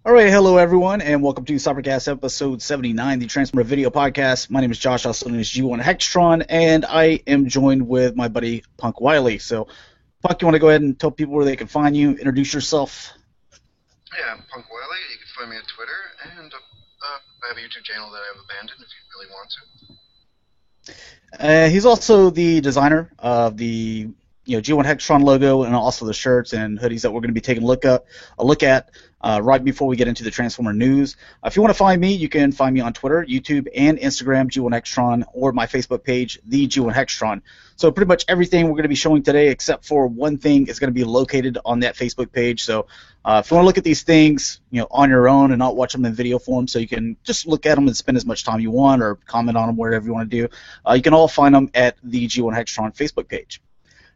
All right, hello everyone, and welcome to Cybercast episode 79, the Transformer Video Podcast. My name is Josh, also known as G1 Hextron, and I am joined with my buddy Punk Wiley. So, Punk, you want to go ahead and tell people where they can find you, introduce yourself? Yeah, I'm Punk Wiley. You can find me on Twitter, and I have a YouTube channel that I've abandoned if you really want to. He's also the designer of the G1 Hextron logo and also the shirts and hoodies that we're going to be taking a look at right before we get into the Transformer news. If you want to find me, you can find me on Twitter, YouTube, and Instagram, G1 Hextron, or my Facebook page, the G1 Hextron. So pretty much everything we're going to be showing today, except for one thing, is going to be located on that Facebook page. So if you want to look at these things, on your own and not watch them in video form, so you can just look at them and spend as much time you want, or comment on them, whatever you want to do, you can all find them at the G1 Hextron Facebook page.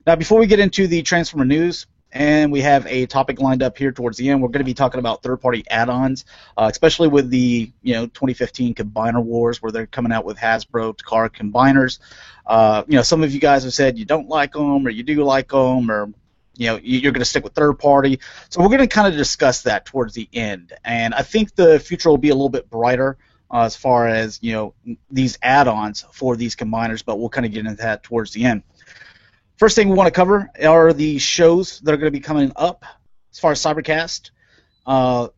Now, before we get into the Transformer news, and we have a topic lined up here towards the end, we're going to be talking about third-party add-ons, especially with the 2015 Combiner Wars, where they're coming out with Hasbro Takara combiners. Some of you guys have said you don't like them, or you do like them, or you're going to stick with third-party. So we're going to kind of discuss that towards the end, and I think the future will be a little bit brighter as far as these add-ons for these combiners, but we'll kind of get into that towards the end. First thing we want to cover are the shows that are going to be coming up as far as Cybercast.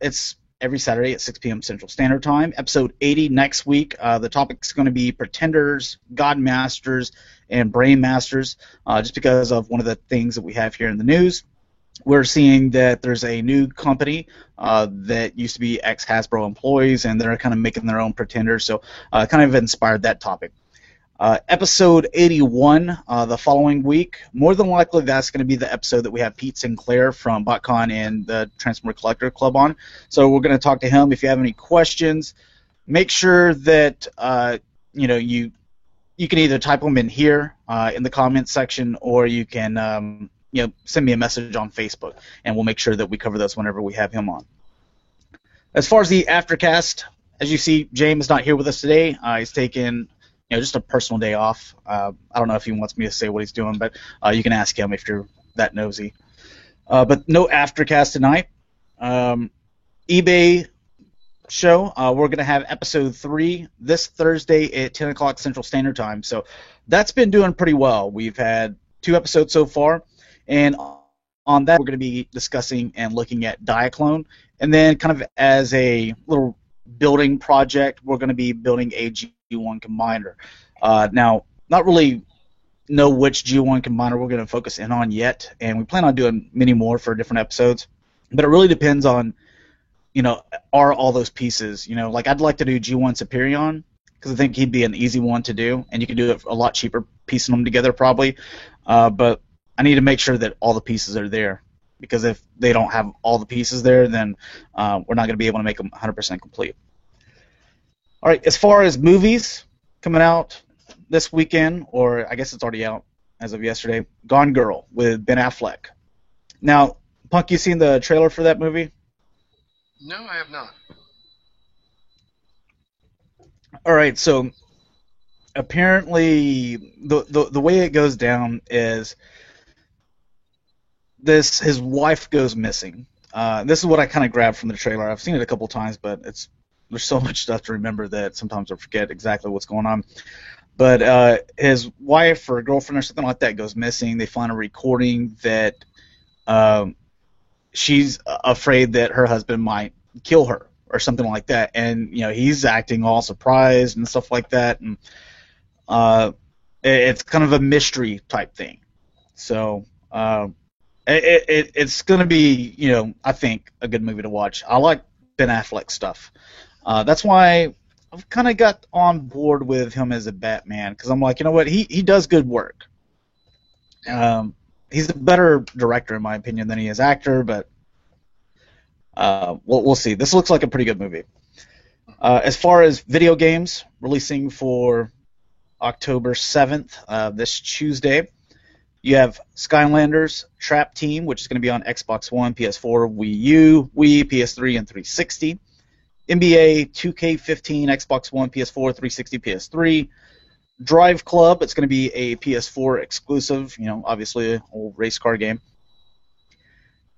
It's every Saturday at 6 p.m. Central Standard Time. Episode 80 next week. The topic's going to be Pretenders, God Masters, and Brain Masters, just because of one of the things that we have here in the news. We're seeing that there's a new company that used to be ex-Hasbro employees, and they're kind of making their own Pretenders, so kind of inspired that topic. Episode 81 the following week. More than likely, that's going to be the episode that we have Pete Sinclair from BotCon and the Transformer Collector Club on. So we're going to talk to him. If you have any questions, make sure that you can either type them in here in the comments section, or you can send me a message on Facebook, and we'll make sure that we cover those whenever we have him on. As far as the aftercast, as you see, James is not here with us today. He's taken just a personal day off. I don't know if he wants me to say what he's doing, but you can ask him if you're that nosy. But no aftercast tonight. eBay show, we're going to have episode 3 this Thursday at 10 o'clock Central Standard Time. So that's been doing pretty well. We've had 2 episodes so far, and on that we're going to be discussing and looking at Diaclone, and then kind of as a little building project, we're going to be building a G1 combiner. Now, not really know which G1 combiner we're going to focus in on yet, and we plan on doing many more for different episodes, but it really depends on, are all those pieces, like I'd like to do G1 Superion, because I think he'd be an easy one to do, and you can do it a lot cheaper piecing them together probably, but I need to make sure that all the pieces are there, because if they don't have all the pieces there, then we're not going to be able to make them 100% complete. All right, as far as movies coming out this weekend, or I guess it's already out as of yesterday, Gone Girl with Ben Affleck. Now, Punk, you seen the trailer for that movie? No, I have not. All right, so apparently the way it goes down is his wife goes missing. This is what I kind of grabbed from the trailer. I've seen it a couple times, but there's so much stuff to remember that sometimes I forget exactly what's going on. But his wife or girlfriend or something like that goes missing. They find a recording that she's afraid that her husband might kill her or something like that. And, he's acting all surprised and stuff like that. And it's kind of a mystery type thing. So it's going to be, I think, a good movie to watch. I like Ben Affleck stuff. That's why I've kind of got on board with him as a Batman, because I'm like, you know what, he does good work. He's a better director, in my opinion, than he is actor, but we'll see. This looks like a pretty good movie. As far as video games, releasing for October 7th, this Tuesday, you have Skylanders Trap Team, which is going to be on Xbox One, PS4, Wii U, Wii, PS3, and 360. NBA 2K15, Xbox One, PS4, 360, PS3. Drive Club, it's going to be a PS4 exclusive, obviously an old race car game.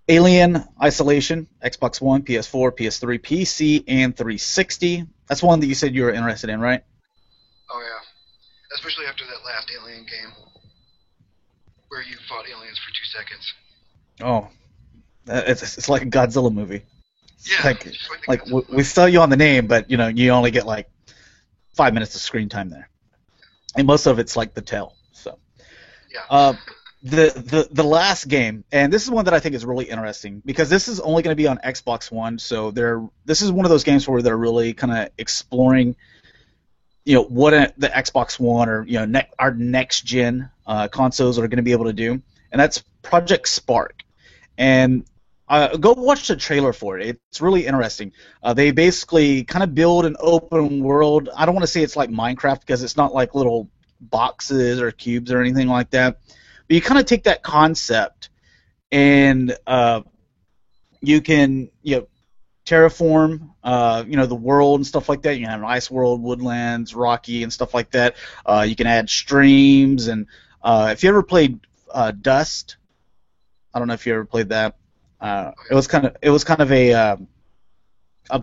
Alien Isolation, Xbox One, PS4, PS3, PC, and 360. That's one that you said you were interested in, right? Oh yeah, especially after that last Alien game where you fought aliens for 2 seconds. Oh, it's like a Godzilla movie. It's Yeah, like just like the like Godzilla we movie. sell you on the name, but you only get like 5 minutes of screen time there, and most of it's like the tail. So. Yeah. Uh, the last game, and this is one that I think is really interesting because this is only going to be on Xbox One, so this is one of those games where they're really kind of exploring, what the Xbox One or our next gen consoles are going to be able to do, and that's Project Spark. And go watch the trailer for it. It's really interesting. They basically kind of build an open world. I don't want to say it's like Minecraft because it's not like little boxes or cubes or anything like that. But you kind of take that concept and you can terraform the world and stuff like that. You can have an ice world, woodlands, rocky, and stuff like that. You can add streams and if you ever played Dust, I don't know if you ever played that. It was kind of a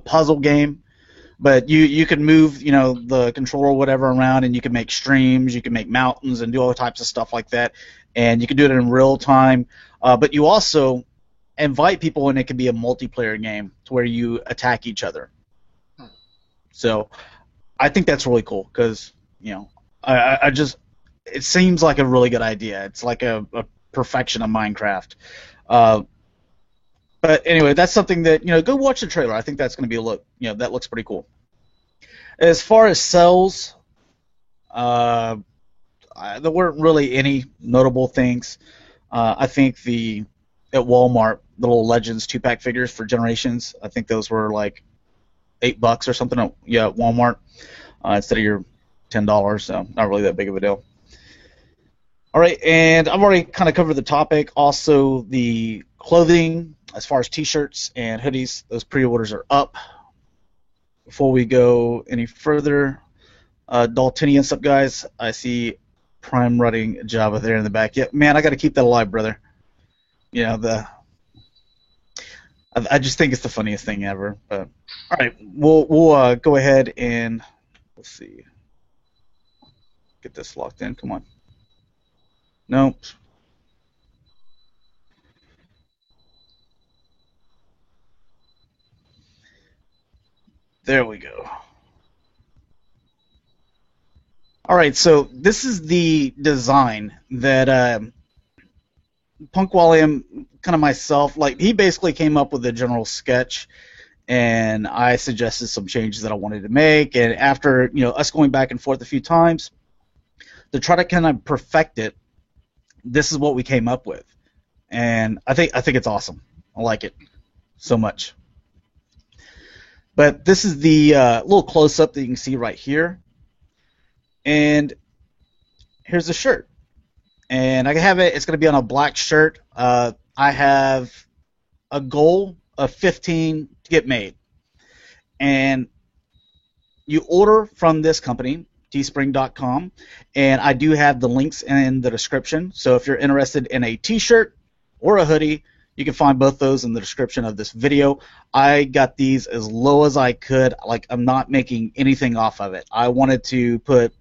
puzzle game, but you can move the controller or whatever around, and you can make streams, you can make mountains, and do all types of stuff like that, and you can do it in real time. But you also invite people, and it can be a multiplayer game to where you attack each other. Hmm. So I think that's really cool because I just it seems like a really good idea. It's like a perfection of Minecraft. Uh, but anyway, that's something that go watch the trailer. I think that's going to be a look. That looks pretty cool. As far as sales, uh, there weren't really any notable things. I think at Walmart, the little Legends 2-pack figures for Generations, I think those were like $8 or something. At Walmart instead of your $10. So not really that big of a deal. All right, and I've already kind of covered the topic. Also, the clothing, as far as T-shirts and hoodies, those pre-orders are up. Before we go any further, Daltinian up, guys. I see Prime running Java there in the back. Yeah, man, I got to keep that alive, brother. You know the. I just think it's the funniest thing ever. But all right, we'll go ahead and let's see, get this locked in. Come on. Nope. There we go. All right, so this is the design that Punk William, kind of myself, like he basically came up with a general sketch, and I suggested some changes that I wanted to make. And after us going back and forth a few times to try to kind of perfect it, this is what we came up with, and I think it's awesome. I like it so much. But this is the little close up that you can see right here, and here's the shirt. And I have it. It's going to be on a black shirt. I have a goal of 15 to get made, and you order from this company, teespring.com, and I do have the links in the description. So if you're interested in a t-shirt or a hoodie, you can find both those in the description of this video. I got these as low as I could. Like, I'm not making anything off of it. I wanted to put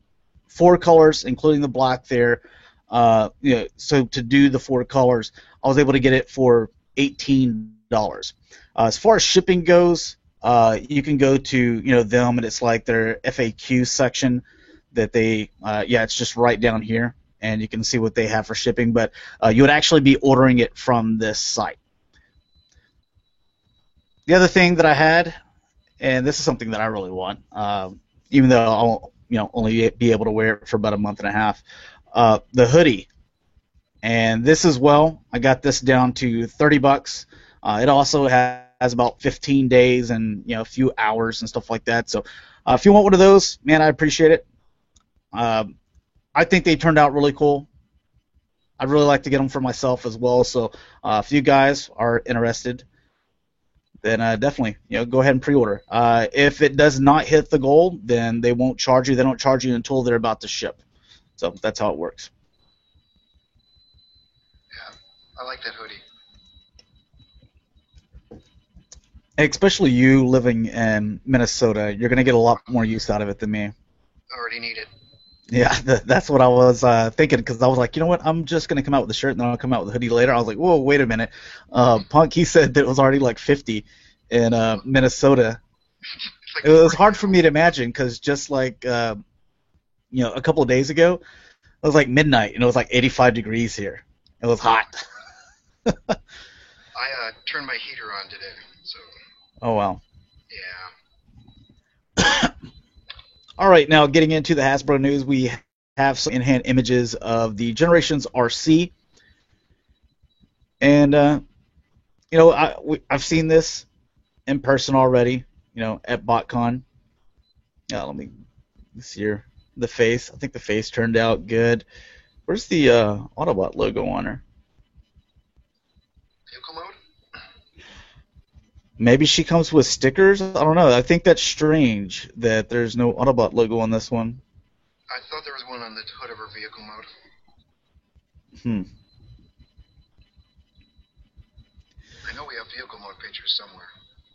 4 colors, including the black there. So to do the 4 colors, I was able to get it for $18. As far as shipping goes, you can go to them, and it's like their FAQ section that they it's just right down here, and you can see what they have for shipping. But you would actually be ordering it from this site. The other thing that I had, and this is something that I really want, even though I'll only be able to wear it for about a month and a half, the hoodie. And this as well, I got this down to $30. It also has about 15 days and a few hours and stuff like that. So if you want one of those, man, I appreciate it. I think they turned out really cool. I'd really like to get them for myself as well. So if you guys are interested, then definitely go ahead and pre-order. If it does not hit the goal, then they won't charge you. They don't charge you until they're about to ship. So that's how it works. Yeah, I like that hoodie. Especially you living in Minnesota, you're gonna get a lot more use out of it than me. Already need it. Yeah, that's what I was thinking because I was like, you know what, I'm just gonna come out with the shirt and then I'll come out with the hoodie later. I was like, whoa, wait a minute. Punk, he said that it was already like 50 in Minnesota. It's like It was 40 hard for now. me to imagine because just like a couple of days ago, it was like midnight and it was like 85 degrees here. It was Oh, hot. I turned my heater on today, so Oh wow. yeah. All right, now getting into the Hasbro news, we have some in-hand images of the Generations RC, and I've seen this in person already. At BotCon. Let me see here. The face. I think the face turned out good. Where's the Autobot logo on her? Vehicle mode? Maybe she comes with stickers. I don't know. I think that's strange that there's no Autobot logo on this one. I thought there was one on the hood of her vehicle mode. Hmm. I know we have vehicle mode pictures somewhere.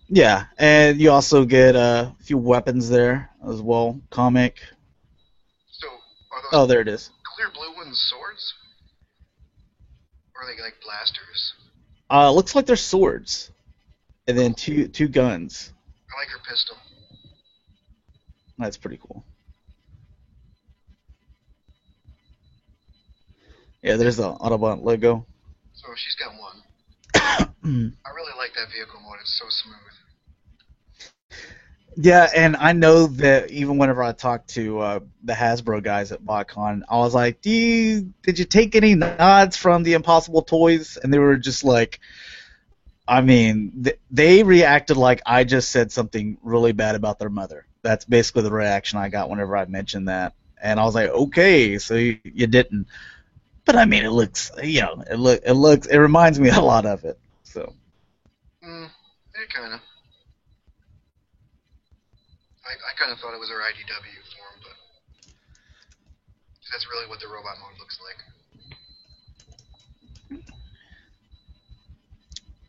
Yeah, and you also get a few weapons there as well. Comic. So, are those Oh, there it is. clear blue ones swords? Or are they like blasters? Looks like they're swords, and then two guns. I like her pistol. That's pretty cool. Yeah, there's the Autobot logo. So she's got one. Hmm. I really like that vehicle mode. It's so smooth. Yeah, and I know that even whenever I talked to the Hasbro guys at BotCon, I was like, did you take any nods from the Impossible toys? And they were just like, I mean, they reacted like I just said something really bad about their mother. That's basically the reaction I got whenever I mentioned that. And I was like, okay, so you didn't. But I mean, it looks, it reminds me a lot of it. So, Kind of. I kind of thought it was her IDW form, but that's really what the robot mode looks like.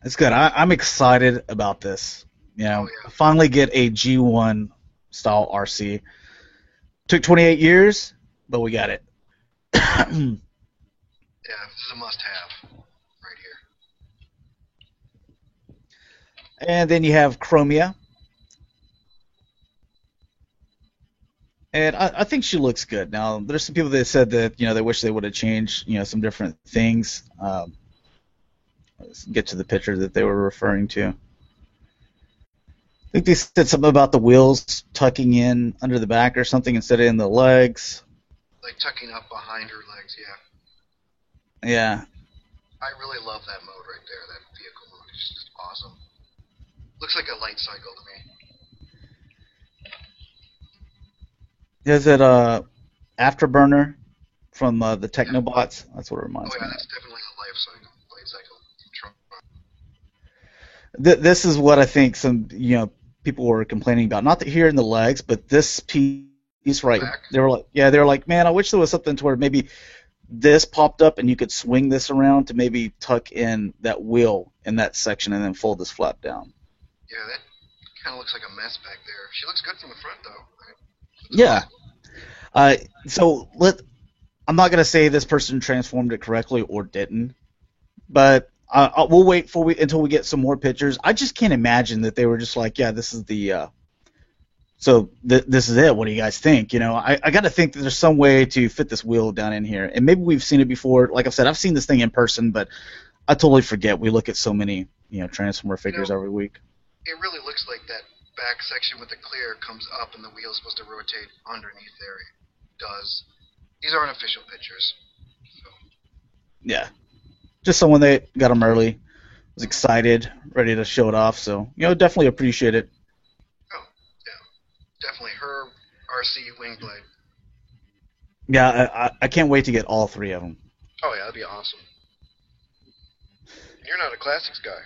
it's good. I'm excited about this. Oh yeah. Finally get a G1 style RC. Took 28 years, but we got it. Yeah, this is a must-have right here. And then you have Chromia. And I think she looks good. Now, there's some people that said that, they wish they would have changed, some different things. Let's get to the picture that they were referring to. I think they said something about the wheels tucking in under the back or something instead of in the legs. Like tucking up behind her legs, yeah. Yeah. I really love that mode right there. That vehicle mode is just awesome. Looks like a light cycle to me. Is it Afterburner from the Technobots? That's what it reminds Oh me yeah, of. that's definitely a light cycle. Trump. This is what I think some people were complaining about. Not that here in the legs, but this piece right. Back. They were like, man, I wish there was something to where maybe this popped up and you could swing this around to maybe tuck in that wheel in that section and then fold this flap down. Yeah, that kind of looks like a mess back there. She looks good from the front though. Yeah. So I'm not gonna say this person transformed it correctly or didn't, but we'll wait until we get some more pictures. I just can't imagine that they were just like, yeah, this is the. This is it. What do you guys think? I got to think that there's some way to fit this wheel down in here, and maybe we've seen it before. Like I said, I've seen this thing in person, but I totally forget. We look at so many, Transformer figures every week. It really looks like that back section with the clear comes up and the wheel's supposed to rotate underneath there. It does. These aren't official pictures. So. Yeah, just someone that got them early, was excited, ready to show it off. So definitely appreciate it. Oh, yeah. Definitely her RC Wingblade. Yeah, I can't wait to get all three of them. Oh yeah, that'd be awesome. You're not a classics guy.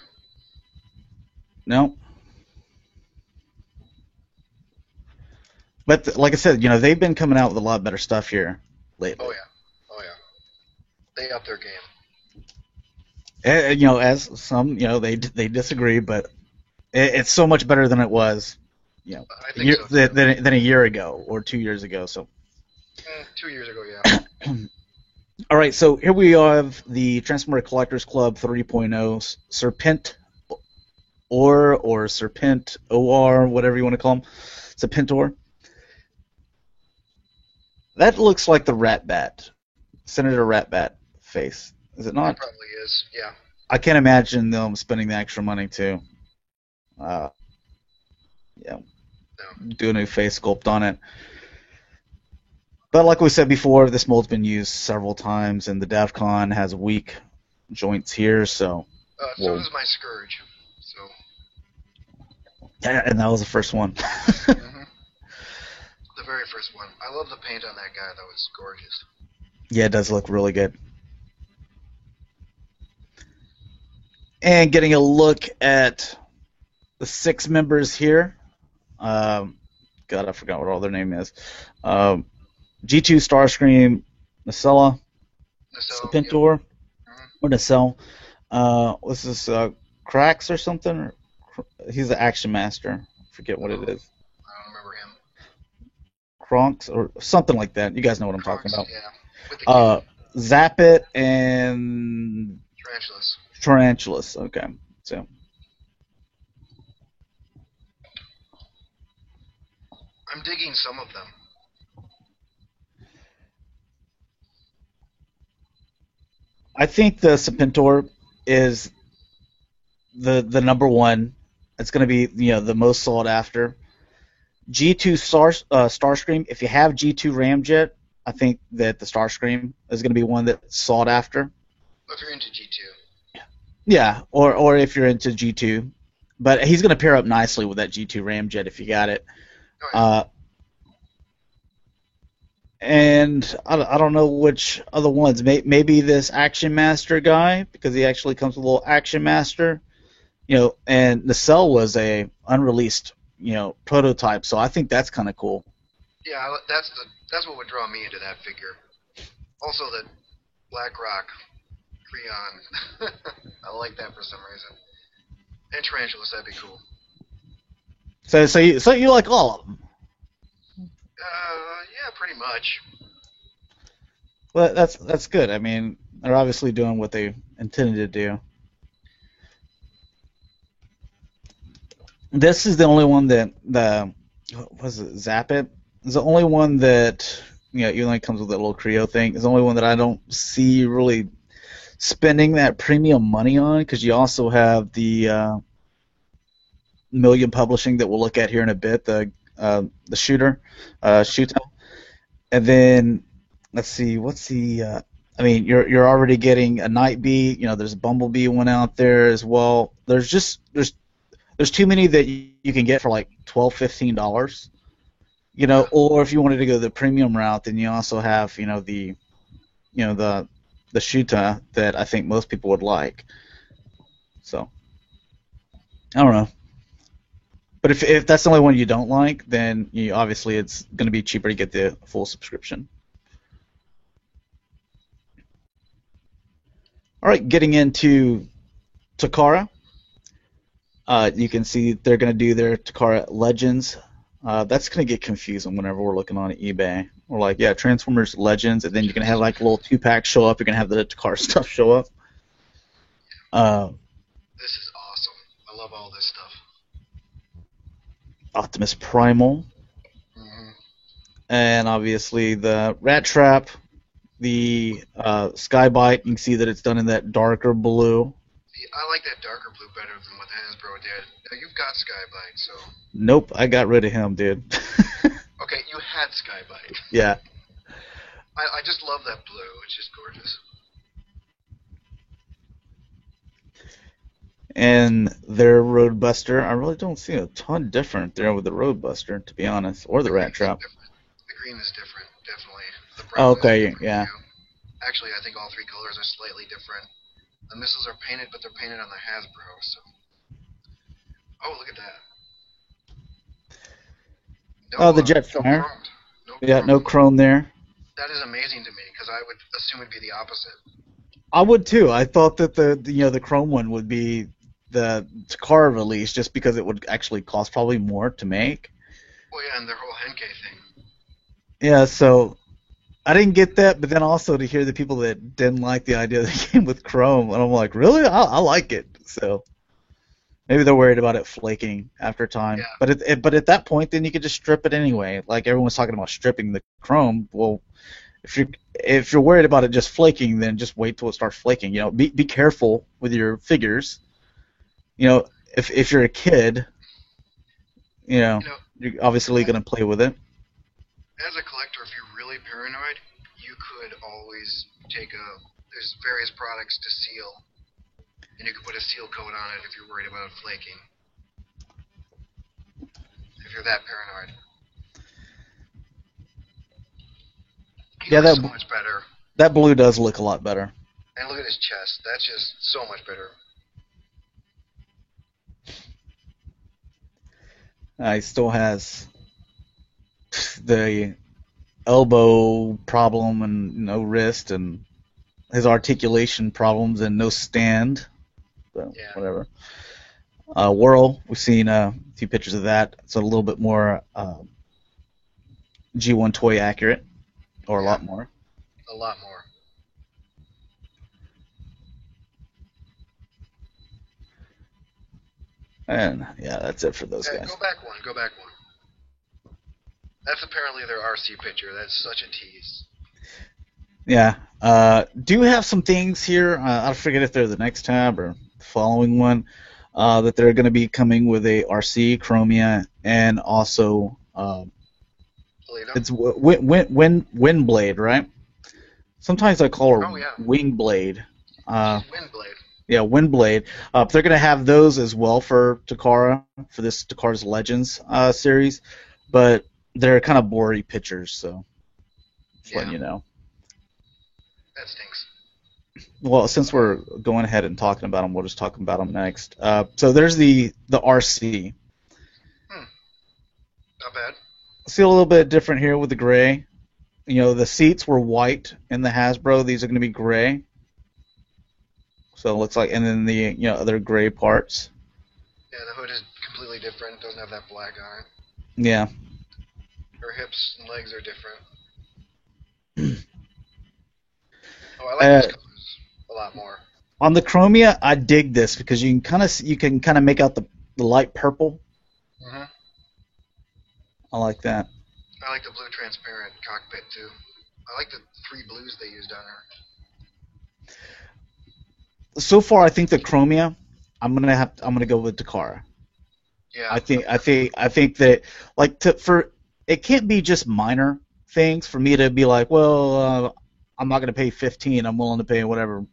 No. But like I said, they've been coming out with a lot better stuff here lately. Oh yeah. They up their game. As some, they disagree, but It's so much better than it was, I think so too. than a year ago or 2 years ago. So, 2 years ago, yeah. all right. So here we have the Transformer Collectors Club 3.0 Serpent or Serpent OR, whatever you want to call them, Serpentor. That looks like the Ratbat, Senator Ratbat face. Is it It not? probably is. Yeah. I can't imagine them spending the extra money to, uh, yeah, No. do a new face sculpt on it. But like we said before, this mold's been used several times, and the DevCon has weak joints here, so. So does my Scourge. So. Yeah, and that was the first one. hmm The very first one. I love the paint on that guy, though. It's gorgeous. Yeah, it does look really good. And getting a look at the 6 members here. God, I forgot what all their name is. G2, Starscream, Nacella, Serpentor, or Nacelle. What's this, Krax or something? He's the Action Master. I forget what it is. I don't remember him. Kronks or something like that. You guys know what I'm talking about. Yeah. With the Zappit and Tarantulas. Okay. So I'm digging some of them. I think the Serpentor is the number one. It's going to be the most sought after. G2 Starscream. If you have G2 Ramjet, I think that the Starscream is going to be one that's sought after. If you're into G2. Yeah, or if you're into G2, but he's going to pair up nicely with that G2 Ramjet if you got it. Oh, yeah. And I don't know which other ones. Maybe this Action Master guy, because he actually comes with a little Action Master. And Nacelle was a unreleased, prototype, so I think that's kind of cool. Yeah, that's what would draw me into that figure. Also, the Black Rock Creon. I like that for some reason. And Tarantulas, that'd be cool. So you like all of them? Yeah, pretty much. Well, that's good. I mean, they're obviously doing what they intended to do. This is the only one that Zappit is the only one that even though it comes with that little Creo thing, is the only one that I don't see really spending that premium money on, because you also have the Million Publishing that we'll look at here in a bit, the shooter, Shuta. And then let's see, what's the? I mean, you're already getting a Night Bee. There's a Bumblebee one out there as well. There's too many that you can get for like $12-15. Or if you wanted to go the premium route, then you also have the Shuta that I think most people would like. So I don't know. But if that's the only one you don't like, then obviously it's going to be cheaper to get the full subscription. All right, getting into Takara. You can see they're going to do their Takara Legends. That's going to get confusing whenever we're looking on eBay. We're like, yeah, Transformers Legends, and then you're going to have like a little 2-pack show up. You're going to have the Takara stuff show up. This is awesome. I love all this stuff. Optimus Primal. Mm-hmm. And obviously the Rat Trap, the Skybite. You can see that it's done in that darker blue. See, I like that darker blue better than what Hasbro did. Now, you've got Skybite, so... Nope, I got rid of him, dude. Okay, you had Skybite. Yeah. I just love that blue. It's just gorgeous. And their Roadbuster, I really don't see a ton different there with the Roadbuster, to be honest, or the Rat Trap. The green is different, definitely. The brown okay, yeah. Too. Actually, I think all 3 colors are slightly different. The missiles are painted, but they're painted on the Hasbro, so... Oh, look at that. The Jetfire. No chrome. chrome there. That is amazing to me, because I would assume it'd be the opposite. I would too. I thought that the chrome one would be the Takara release just because it would actually cost probably more to make. Well, yeah, and their whole Henkei thing. Yeah, so I didn't get that, but then also to hear the people that didn't like the idea of the game with Chrome, and I'm like, really? I like it. So maybe they're worried about it flaking after time. Yeah. But at that point, then you could just strip it anyway. Like everyone's talking about stripping the Chrome. Well, if you're worried about it just flaking, then just wait till it starts flaking. You know, be careful with your figures. You know, if you're a kid, you know, you're obviously going to play with it. As a collector, if you're really paranoid, you could always there's various products to seal, and you could put a seal coat on it if you're worried about it flaking. If you're that paranoid. He looks so much better. That blue does look a lot better. And look at his chest. That's just so much better. He still has the elbow problem and no wrist, and his articulation problems and no stand. So, yeah. Whatever. Whirl, we've seen a few pictures of that. It's a little bit more G1 toy accurate, or a lot more. A lot more. And yeah, that's it for those guys. Go back one. That's apparently their RC picture. That's such a tease. Yeah. Do have some things here. I forget if they're the next tab or the following one. That they're going to be coming with a RC Chromia and also it's Windblade, right? Sometimes I call her Wingblade. Windblade. Yeah, Windblade. They're going to have those as well for Takara, for this Takara's Legends series, but they're kind of blurry pictures, so just letting you know. That stinks. Well, since we're going ahead and talking about them, we'll just talk about them next. So there's the RC. Not bad. See a little bit different here with the gray. You know, the seats were white in the Hasbro. These are going to be gray. So it looks like, and then the other gray parts. Yeah, the hood is completely different. Doesn't have that black on it. Yeah. Her hips and legs are different. I like these colors a lot more. On the Chromia, I dig this because you can kind of make out the light purple. Mm-hmm. I like that. I like the blue transparent cockpit too. I like the 3 blues they used on her. So far, I think the Chromia, I'm gonna go with Takara. Yeah. I think that it can't be just minor things for me to be like, well, I'm not gonna pay $15. I'm willing to pay whatever,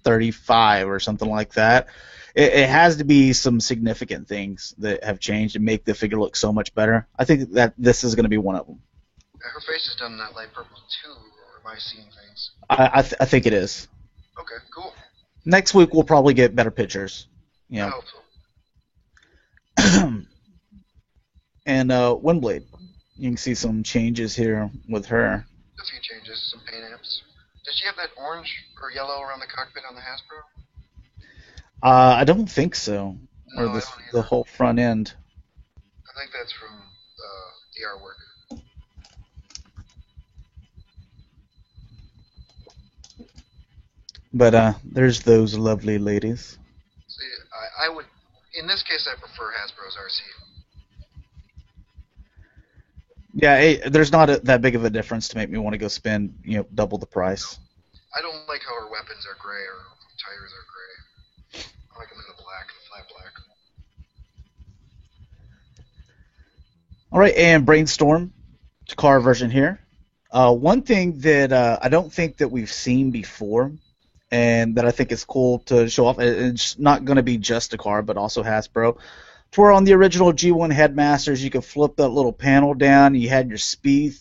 $35 or something like that. It has to be some significant things that have changed and make the figure look so much better. I think that this is gonna be one of them. Her face is done in that light purple too, or am I seeing things? I think it is. Okay, cool. Next week we'll probably get better pictures. You know. I hope so. And Windblade, you can see some changes here with her. A few changes, some paint apps. Does she have that orange or yellow around the cockpit on the Hasbro? I don't think so. No, or the whole front end. I think that's from the artwork. But there's those lovely ladies. See, I would, in this case, I prefer Hasbro's RC. Yeah, there's not that big of a difference to make me want to go spend double the price. I don't like how her weapons are gray or tires are gray. I like them in the black, the flat black. All right, and Brainstorm, Takara version here. One thing that I don't think that we've seen before, and that I think is cool to show off, it's not going to be just Takara, but also Hasbro. To where on the original G1 Headmasters, you could flip that little panel down. You had your speed,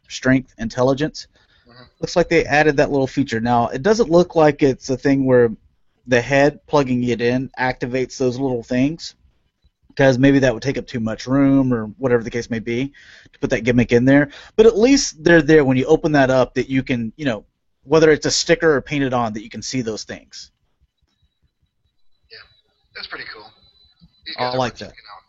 strength, intelligence. Mm-hmm. Looks like they added that little feature. Now, it doesn't look like it's a thing where the head plugging it in activates those little things, because maybe that would take up too much room or whatever the case may be to put that gimmick in there. But at least they're there when you open that up, that you can, whether it's a sticker or painted on, that you can see those things. That's pretty cool. These I guys are like worth that. checking out.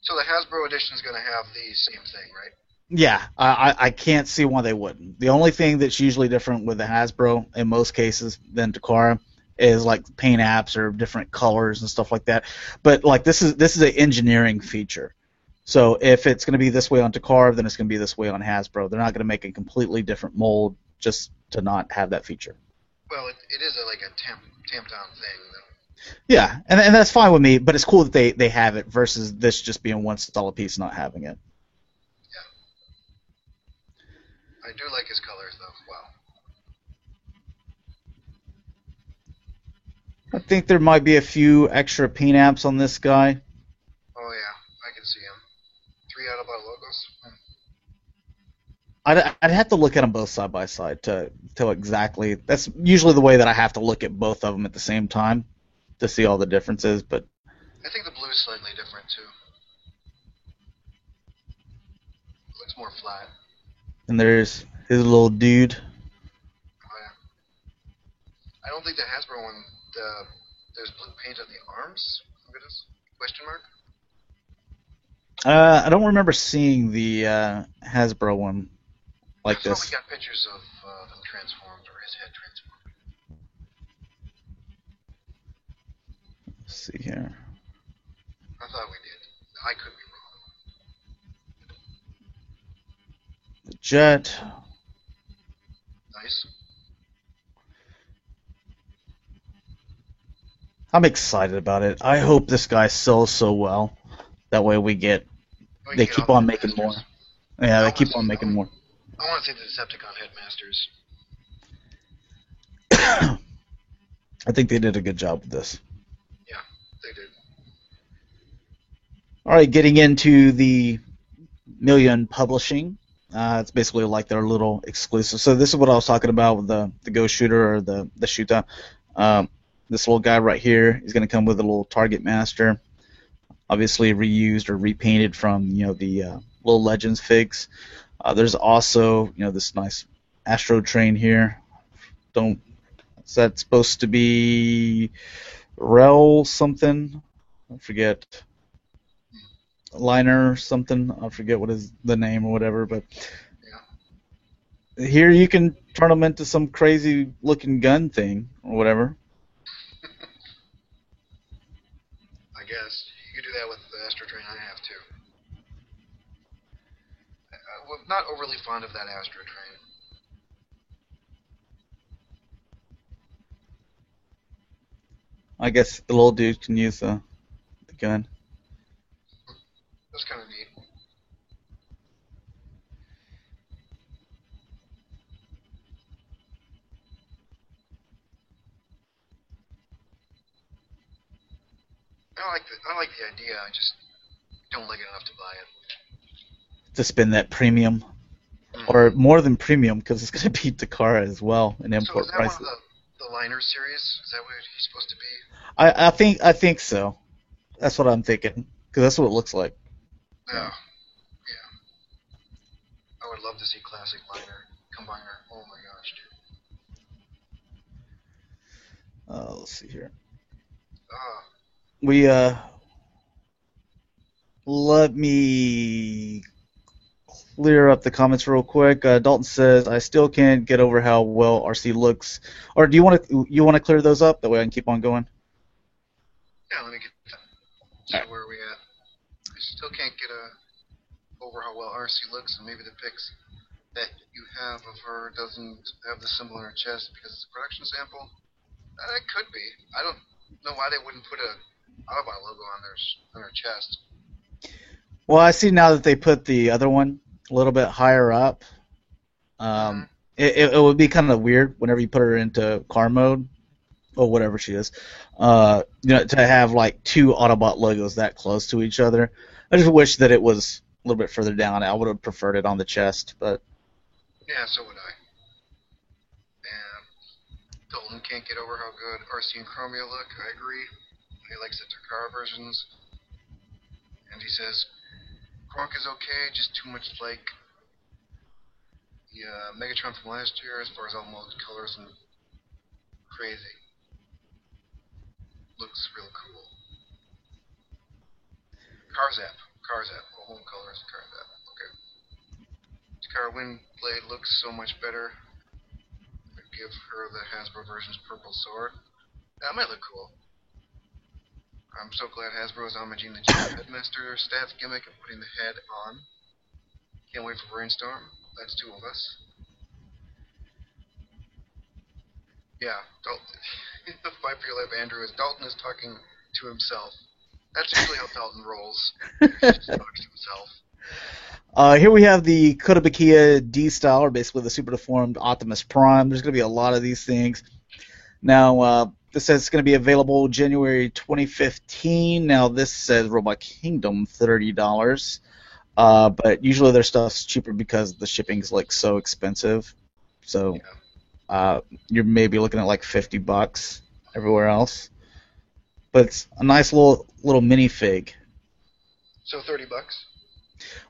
So the Hasbro edition is going to have the same thing, right? Yeah, I can't see why they wouldn't. The only thing that's usually different with the Hasbro in most cases than Takara is like paint apps or different colors and stuff like that. But like this is an engineering feature. So if it's going to be this way on Takara, then it's going to be this way on Hasbro. They're not going to make a completely different mold just to not have that feature. Well, it is like a tamped on thing. Yeah, and that's fine with me. But it's cool that they have it versus this just being one solid piece and not having it. Yeah. I do like his colors, though. Wow. I think there might be a few extra paint apps on this guy. Oh, yeah. I can see him. 3 Autobot logos. I'd have to look at them both side by side to tell exactly. That's usually the way that I have to look at both of them at the same time to see all the differences. But I think the blue is slightly different, too. It looks more flat. and there's his little dude. Oh, yeah. I don't think the Hasbro one, there's blue paint on the arms. Look at this. Question mark? I don't remember seeing the Hasbro one like I thought we this. got pictures of them transformed or his head transformed. Let's see here. I thought we did. I could be wrong. The Jet. Nice. I'm excited about it. I hope this guy sells so well. That way we get. We They can get keep all on the making more. headmasters. Yeah, I they wanna keep see- on making more. I want to see the Decepticon headmasters. I think they did a good job with this. Yeah, they did. All right, getting into the Million Publishing. It's basically like their little exclusive. So this is what I was talking about with the Ghost Shooter or the Shuta. This little guy right here is going to come with a little Target Master, obviously reused or repainted from the Little Legends figs. There's also this nice Astro Train here. Is that supposed to be Rel something? I forget. Liner or something. I forget what is the name or whatever, but Yeah. here you can turn them into some crazy looking gun thing or whatever. I guess you could do that with the Astro Train. I have too. Well, not overly fond of that Astro Train. I guess the little dude can use the gun. That's kind of neat. I like the idea. I just don't like it enough to buy it. To spend that premium, Mm. or more than premium, because it's going to beat Takara as well in So import is that one prices. of the Liner series? Is that what he's supposed to be? I think so. That's what I'm thinking, because that's what it looks like. No. Yeah. I would love to see classic Liner combiner. Oh my gosh, dude. Let's see here. Ah. We let me clear up the comments real quick. Dalton says, "I still can't get over how well RC looks." Or do you want to clear those up? That way I can keep on going. Yeah, let me get that. So where are we at? I still can't get over how well RC looks, and maybe the pics that you have of her doesn't have the symbol on her chest because it's a production sample. It could be. I don't know why they wouldn't put a Autobot logo on her chest. Well, I see now that they put the other one a little bit higher up. Mhm. It would be kind of weird whenever you put her into car mode or whatever she is. To have like two Autobot logos that close to each other. I just wish that it was a little bit further down. I would have preferred it on the chest, but Yeah, so would I. And Dalton can't get over how good RC and Chromia look. I agree. He likes the Takara versions. And he says, Gronk is okay, just too much like the Megatron from last year as far as all mode colors and crazy. Looks real cool. Carzap. Carzap. Oh, home colors. Carzap. Okay. Takara Wind Blade looks so much better. Give her the Hasbro version's purple sword. That might look cool. I'm so glad Hasbro is homaging the Headmaster stats gimmick and putting the head on. Can't wait for Brainstorm. That's two of us. Yeah, Dalton. The fight for your life, Andrew, is Dalton is talking to himself. That's usually how Dalton rolls. He just talks to himself. Here we have the Kotobukiya D-Style, or basically the super deformed Optimus Prime. There's going to be a lot of these things. Now, this says it's going to be available January 2015. Now, this says Robot Kingdom, $30. But usually their stuff's cheaper because the shipping's like so expensive. So you're maybe looking at like $50 everywhere else. But it's a nice little minifig. So $30.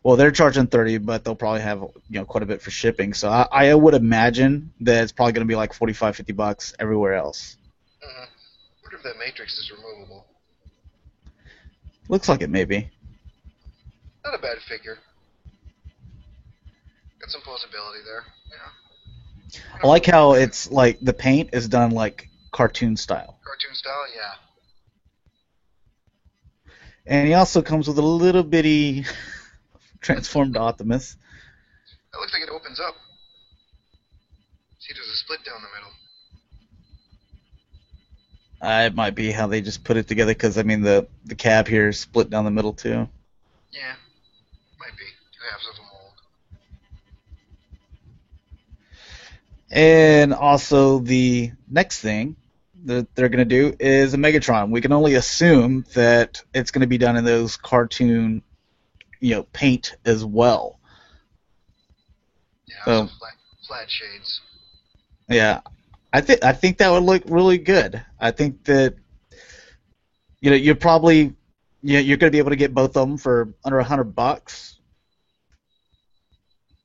Well, they're charging $30, but they'll probably have quite a bit for shipping. So I would imagine that it's probably going to be like $45, $50 everywhere else. I wonder if that matrix is removable. Looks like it may be. Not a bad figure. Got some posability there. Yeah. I like how it's like the paint is done like cartoon style. Cartoon style, yeah. And he also comes with a little bitty transformed Optimus. That looks like it opens up. See, there's a split down the middle. It might be how they just put it together, because I mean the cab here is split down the middle too. Yeah, might be. Two halves of a mold. And also the next thing that they're going to do is a Megatron. We can only assume that it's going to be done in those cartoon, paint as well. Yeah, so flat shades. Yeah, I think that would look really good. I think that you're probably you're going to be able to get both of them for under $100.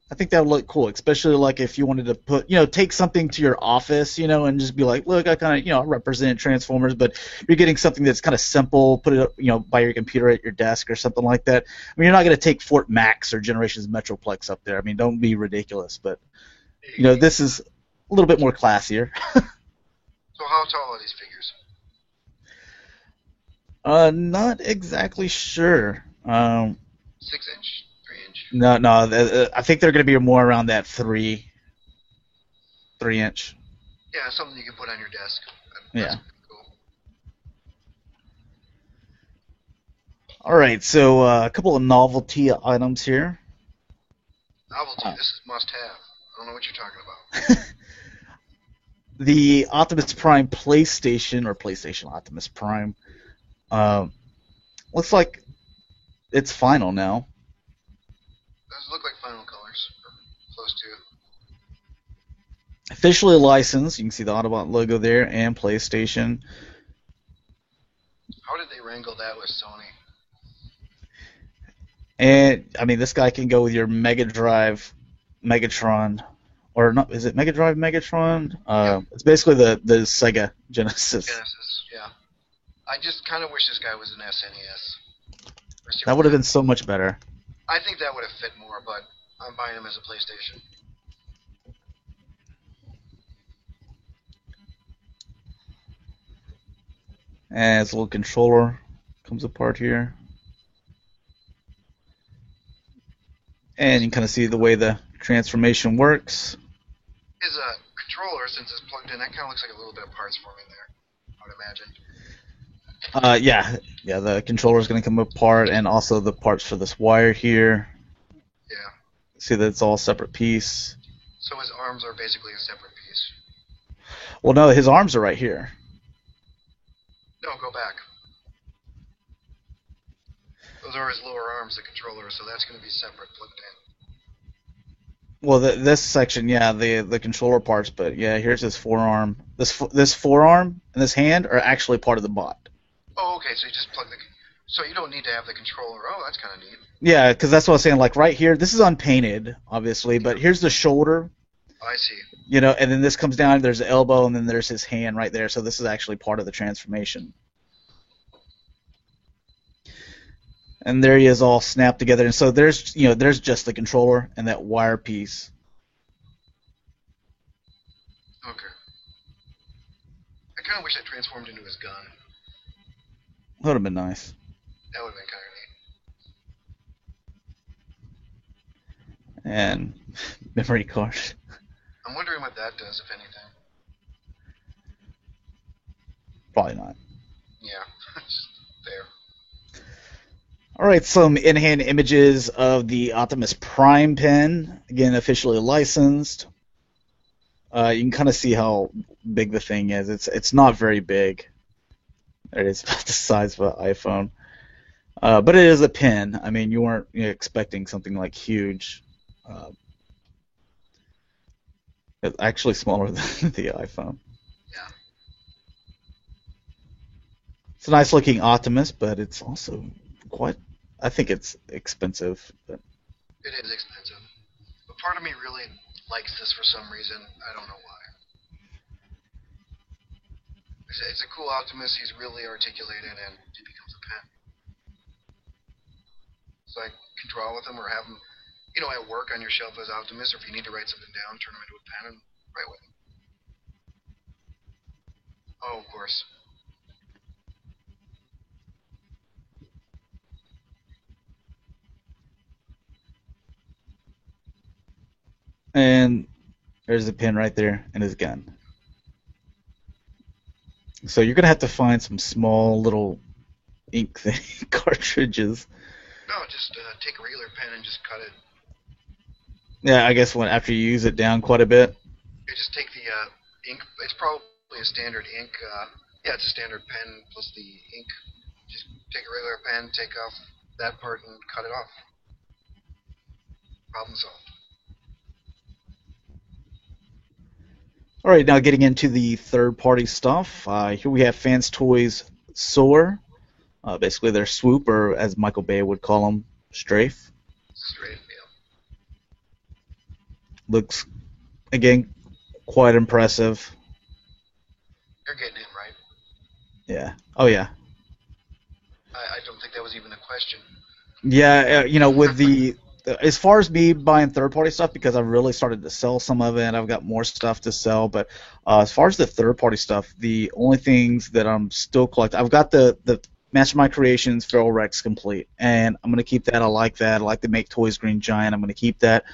I think that would look cool, especially like if you wanted to put, take something to your office, and just be like, look, I kind of, represent Transformers, but you're getting something that's kind of simple, put it, by your computer at your desk or something like that. I mean, you're not going to take Fort Max or Generations Metroplex up there. I mean, don't be ridiculous, but, this is a little bit more classier. So how tall are these figures? Not exactly sure. 6-inch? 3-inch? No, I think they're going to be more around that 3-inch. Yeah, something you can put on your desk. Yeah. Cool. All right, so a couple of novelty items here. Novelty, this is must-have. I don't know what you're talking about. The Optimus Prime PlayStation, or PlayStation Optimus Prime, looks like it's final now. Does look like final colors, or close to. Officially licensed. You can see the Autobot logo there, and PlayStation. How did they wrangle that with Sony? And I mean, this guy can go with your Mega Drive Megatron, or not? Is it Mega Drive Megatron? Yeah. It's basically the Sega Genesis. Genesis, yeah. I just kind of wish this guy was an SNES. That would have been so much better. I think that would have fit more, but I'm buying him as a PlayStation. And his little controller comes apart here. And you can kind of see the way the transformation works. His controller, since it's plugged in, that kind of looks like a little bit of parts forming there, I would imagine. Yeah, the controller is going to come apart, and also the parts for this wire here. Yeah. See that it's all a separate piece. So his arms are basically a separate piece. Well, no, his arms are right here. No, go back. Those are his lower arms, the controller, so that's going to be separate, plugged in. Well, this section, yeah, the controller parts, but yeah, here's his forearm. This forearm and this hand are actually part of the bot. Oh, okay, so you just plug the... So you don't need to have the controller. Oh, that's kind of neat. Yeah, because that's what I was saying. Like right here, this is unpainted, obviously, but here's the shoulder. I see. And then this comes down, there's the elbow, and then there's his hand right there, so this is actually part of the transformation. And there he is all snapped together. And so there's just the controller and that wire piece. Okay. I kind of wish that transformed into his gun. That would have been nice. That would have been kind of neat. And memory card. I'm wondering what that does, if anything. Probably not. Yeah, just there. All right, some in-hand images of the Optimus Prime pen, again officially licensed. You can kind of see how big the thing is. It's not very big. There it is, about the size of an iPhone. But it is a pen. I mean, you weren't expecting something like huge. It's actually smaller than the iPhone. Yeah. It's a nice looking Optimus, but it's also quite. I think it's expensive. But It is expensive. But part of me really likes this for some reason. I don't know why. It's a cool Optimus. He's really articulated, and he becomes a pen. So I can draw with him or have him, at work on your shelf as Optimus, or if you need to write something down, turn him into a pen and write with him. Oh, of course. and there's the pen right there and his gun. So you're gonna have to find some small little ink thing, cartridges. No, just take a regular pen and just cut it. Yeah, I guess after you use it down quite a bit. You just take the ink. It's probably a standard ink. Yeah, it's a standard pen plus the ink. Just take a regular pen, take off that part, and cut it off. Problem solved. All right, now getting into the third-party stuff. Here we have Fans Toys Soar, basically their swoop, or as Michael Bay would call them, strafe. Straight, yeah. Looks, again, quite impressive. You're getting it right. Yeah. Oh yeah. I don't think that was even a question. Yeah. With the as far as me buying third-party stuff, because I've really started to sell some of it, and I've got more stuff to sell. But as far as the third-party stuff, the only things that I'm still collecting, I've got the Mastermind Creations Feral Rex complete, and I'm gonna keep that. I like that. I like the Make Toys Green Giant. I'm gonna keep that.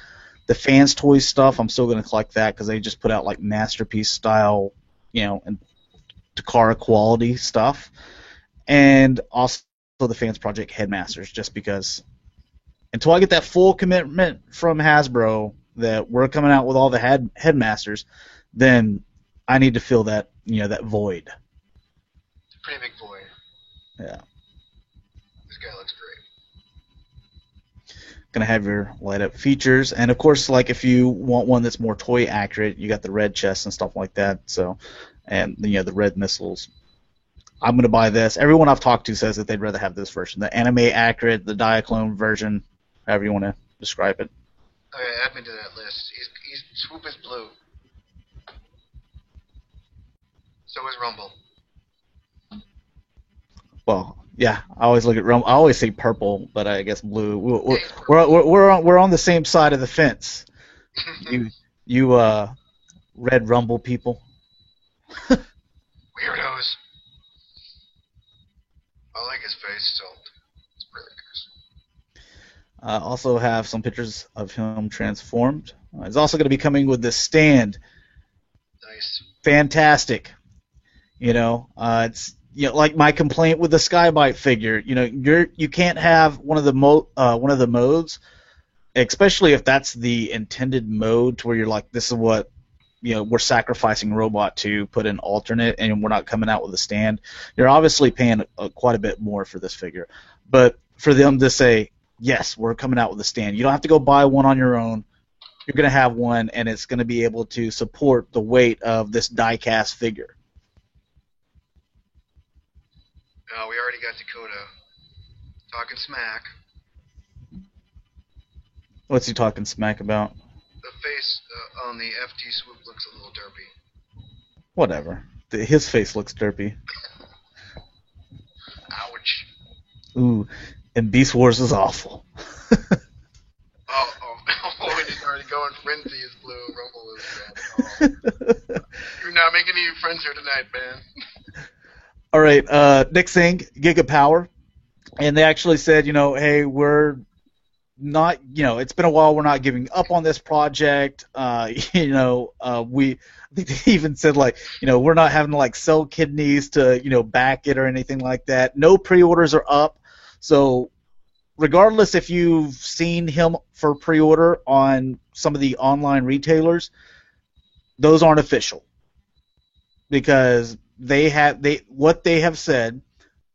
The Fans Toys stuff, I'm still gonna collect that because they just put out like masterpiece style, and Takara quality stuff, and also the Fans Project Headmasters, just because until I get that full commitment from Hasbro that we're coming out with all the headmasters, then I need to fill that that void. It's a pretty big void. Yeah. This guy looks great. Gonna have your light up features, and of course, like if you want one that's more toy accurate, you got the red chest and stuff like that. So, and the red missiles. I'm gonna buy this. Everyone I've talked to says that they'd rather have this version, the anime accurate, the Diaclone version, however you want to describe it. Okay, add me to that list. He's Swoop is blue. So is Rumble. Well, yeah, I always look at I always say purple, but I guess blue. We're on the same side of the fence. You red Rumble people. Weirdos. I like his face, so it's really nice. Also have some pictures of him transformed. He's also going to be coming with the stand. Nice. Fantastic. It's like my complaint with the Skybite figure. You can't have one of the modes, especially if that's the intended mode, to where you're like, this is what we're sacrificing robot to put an alternate, and we're not coming out with a stand. You're obviously paying quite a bit more for this figure, but for them to say, yes, we're coming out with a stand, you don't have to go buy one on your own. You're going to have one, and it's going to be able to support the weight of this die-cast figure. We already got Dakota talking smack. What's he talking smack about? The face on the FT Swoop looks a little derpy. Whatever. His face looks derpy. Ouch. Ooh. And Beast Wars is awful. Oh, he's already going frenzy is blue. Rumble is red. Oh. You're not making any friends here tonight, man. All right, next thing, Giga Power. And they actually said, hey, we're not, it's been a while. We're not giving up on this project. I think they even said, like, we're not having to, like, sell kidneys to, back it or anything like that. No pre-orders are up. So regardless if you've seen him for pre-order on some of the online retailers, those aren't official. Because what they have said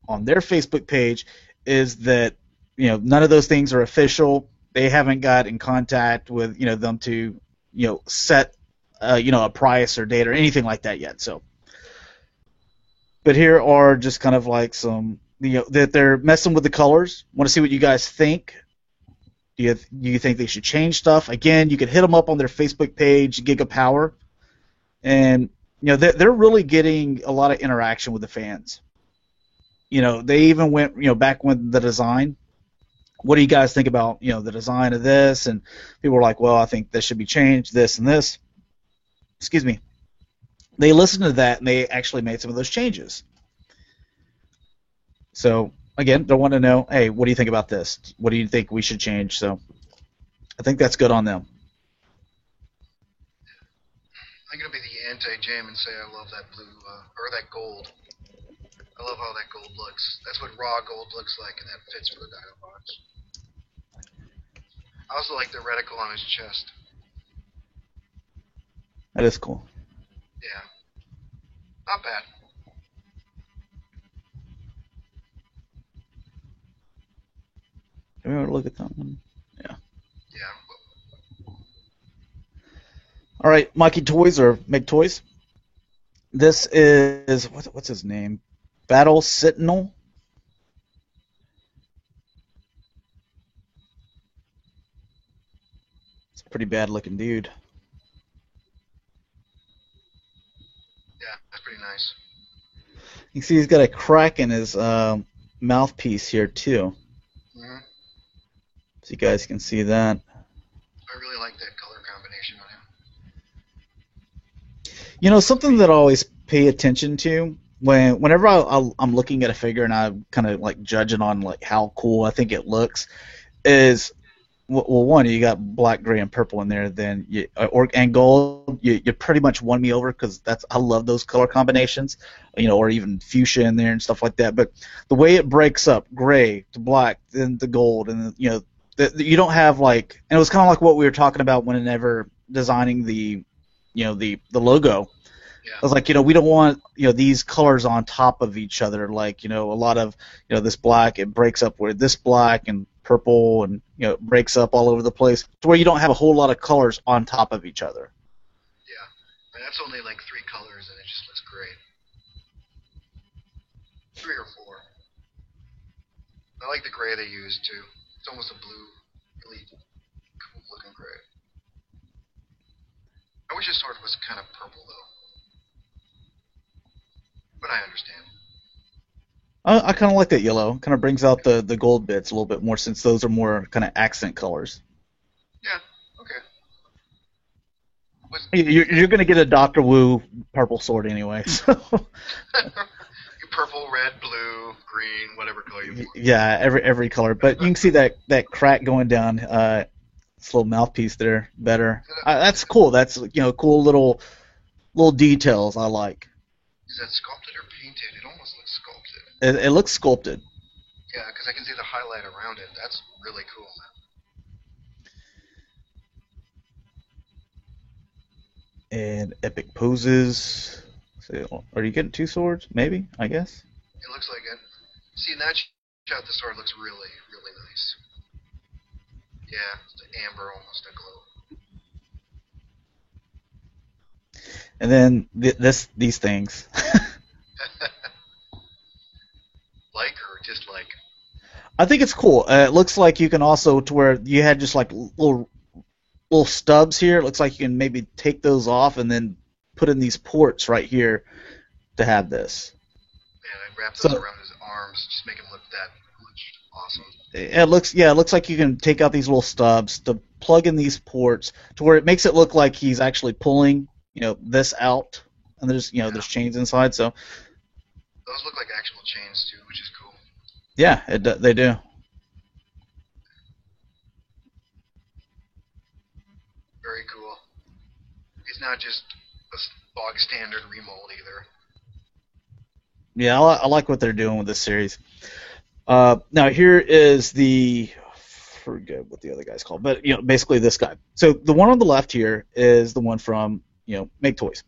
on their Facebook page is that none of those things are official. They haven't got in contact with them to set a price or date or anything like that yet. So, but here are just kind of like some that they're messing with the colors. Want to see what you guys think. Do you think they should change stuff? Again, you could hit them up on their Facebook page, Giga Power, and they're really getting a lot of interaction with the fans. They even went, back when the design. What do you guys think about, the design of this? And people were like, well, I think this should be changed, this and this. Excuse me. They listened to that, and they actually made some of those changes. So, again, they want to know, hey, what do you think about this? What do you think we should change? So, I think that's good on them. I'm going to be the anti-jam and say I love that blue, or that gold. I love how that gold looks. That's what raw gold looks like, and that fits for the Dinobots. I also like the reticle on his chest. That is cool. Yeah. Not bad. Do we want to look at that one? Yeah. Yeah. All right, Mikey Toys or Make Toys. This is what's his name? Battle Sentinel. It's a pretty bad looking dude. Yeah, that's pretty nice. You can see he's got a crack in his mouthpiece here too. Mm-hmm. So you guys can see that. I really like that color combination on him. Something that I always pay attention to whenever I'm looking at a figure and I'm kind of like judging on like how cool I think it looks is, well, one, you got black, gray, and purple in there, then and gold. You pretty much won me over because I love those color combinations, or even fuchsia in there and stuff like that. But the way it breaks up, gray to black, then the gold, and you don't have like, and it was kind of like what we were talking about whenever designing the logo. Yeah. I was like, we don't want, these colors on top of each other. Like, a lot of, this black, it breaks up where this black and purple and, it breaks up all over the place to where you don't have a whole lot of colors on top of each other. Yeah. And that's only like 3 colors and it just looks great. 3 or 4. I like the gray they used too. It's almost a blue, really cool looking gray. I wish his sword was kind of purple though. But I understand. I kind of like that yellow. Kind of brings out the gold bits a little bit more since those are more kind of accent colors. Yeah, okay. You're going to get a Dr. Wu purple sword anyway. So. Purple, red, blue, green, whatever color you want. Yeah, every color. But you can see that crack going down this little mouthpiece there better. That's cool. That's cool little details I like. Is that sculpted or painted? It almost looks sculpted. It looks sculpted. Yeah, because I can see the highlight around it. That's really cool. And epic poses. So, are you getting 2 swords? Maybe, I guess. It looks like it. See, in that shot, the sword looks really, really nice. Yeah, it's amber, almost a glow. And then these things. Like or dislike? I think it's cool. It looks like you can also, to where you had just like little stubs here. It looks like you can maybe take those off and then put in these ports right here to have this. Yeah, I'd wrap those around his arms, just make him look much. Awesome. It looks like you can take out these little stubs to plug in these ports to where it makes it look like he's actually pulling, this out, and there's, Yeah. there's chains inside. So Those look like actual chains too, which is cool. yeah, they do. Very cool. It's not just a bog standard remold either. Yeah, I like what they're doing with this series. Now here is forget what the other guy's called, but basically this guy. So the one on the left here is the one from Make Toys,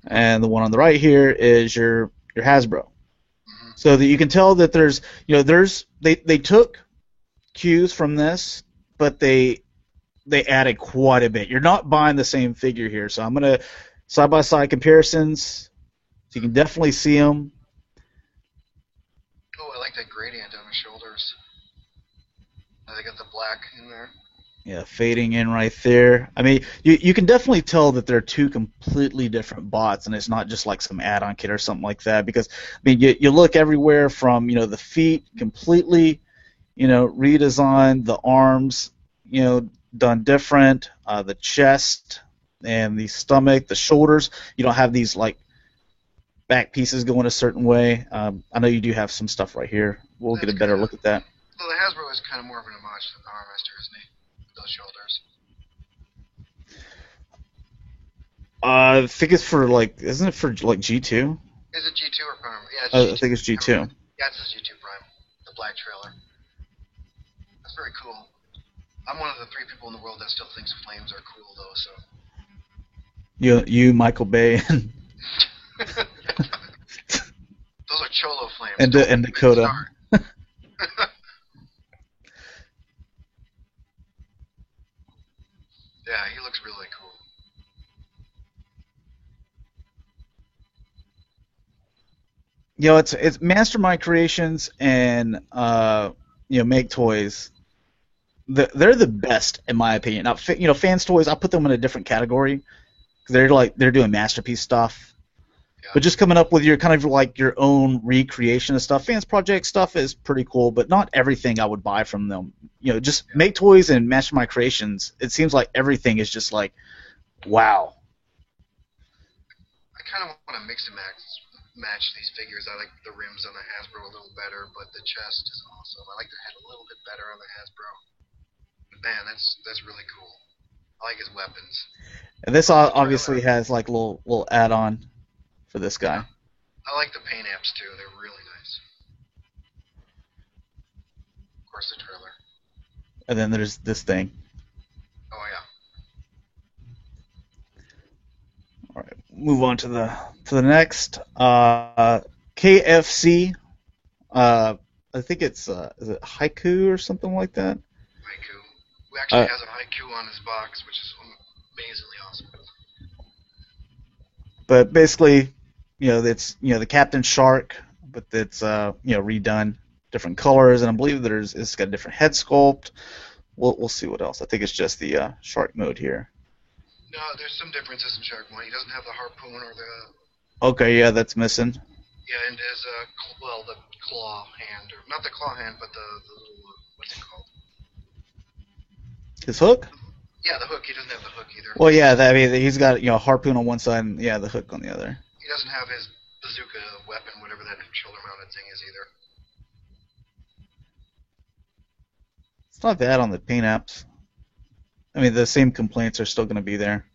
and the one on the right here is your Hasbro. Hmm. So that you can tell that they took cues from this, but they added quite a bit. You're not buying the same figure here, so I'm gonna side by side comparisons, so you can definitely see them. Oh, I like that gradient on the shoulders. They got the black in there. Yeah, fading in right there. I mean, you can definitely tell that they're two completely different bots, and it's not just like some add-on kit or something like that. Because I mean, you look everywhere from the feet completely, redesigned, the arms, done different, the chest and the stomach, the shoulders. You don't have these like back pieces going a certain way. I know you do have some stuff right here. We'll get a better look at that. Well, the Hasbro is kind of more of an homage to the Armister, isn't he? With those shoulders. I think it's for isn't it for like G2? Is it G2 or Prime? Yeah, it's I G2. think it's G2. Yeah, it says G2 Prime. The black trailer. That's very cool. I'm one of the 3 people in the world that still thinks flames are cool, though. So. You, Michael Bay, and Those are Cholo flames. and Dakota. Yeah, he looks really cool. It's Mastermind Creations and Make Toys. They're the best in my opinion. Now, Fans Toys, I put them in a different category because they're doing masterpiece stuff. Yeah. But just coming up with your kind of like your own recreation of stuff. Fans Project stuff is pretty cool, but not everything I would buy from them. Just Make Toys and Mastermind Creations. It seems like everything is just like, wow. I kind of want to mix and match these figures. I like the rims on the Hasbro a little better, but the chest is awesome. I like the head a little bit better on the Hasbro. But man, that's really cool. I like his weapons. And this obviously has like little add-on for this guy. I like the paint apps too. They're really nice. Of course, the trailer. And then there's this thing. Oh yeah. All right, move on to the next KFC. I think it's is it Haiku or something like that? Haiku. Who actually has a Haiku on his box, which is amazingly awesome. But basically, it's the Captain Shark, but it's redone, different colors, and I believe it's got a different head sculpt. We'll see what else. I think it's just the shark mode here. No, there's some differences in Shark 1. He doesn't have the harpoon or the... Okay, yeah, that's missing. Yeah, and his, the claw hand. Or not the claw hand, but the little... what's it called? His hook? Yeah, the hook. He doesn't have the hook either. Well, yeah, I mean, he's got a harpoon on one side and, the hook on the other. He doesn't have his bazooka weapon, whatever that shoulder-mounted thing is either. It's not bad on the paint apps. I mean, the same complaints are still going to be there.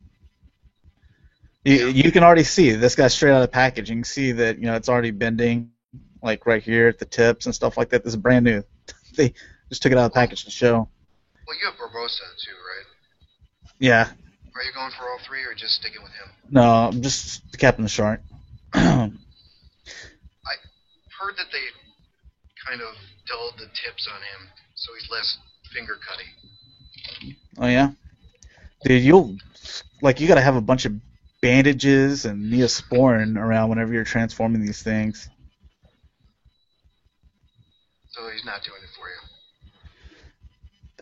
You can already see this guy's straight out of the package. You can see that it's already bending, like right here at the tips and stuff like that. This is brand new. They just took it out of the package to show. Well, you have Barbosa too, right? Yeah. Are you going for all 3 or just sticking with him? No, I'm just Captain the Shark. I heard that they kind of dulled the tips on him, so he's less finger cutty. Oh yeah, dude, you gotta have a bunch of bandages and Neosporin around whenever you're transforming these things. So he's not doing it for you.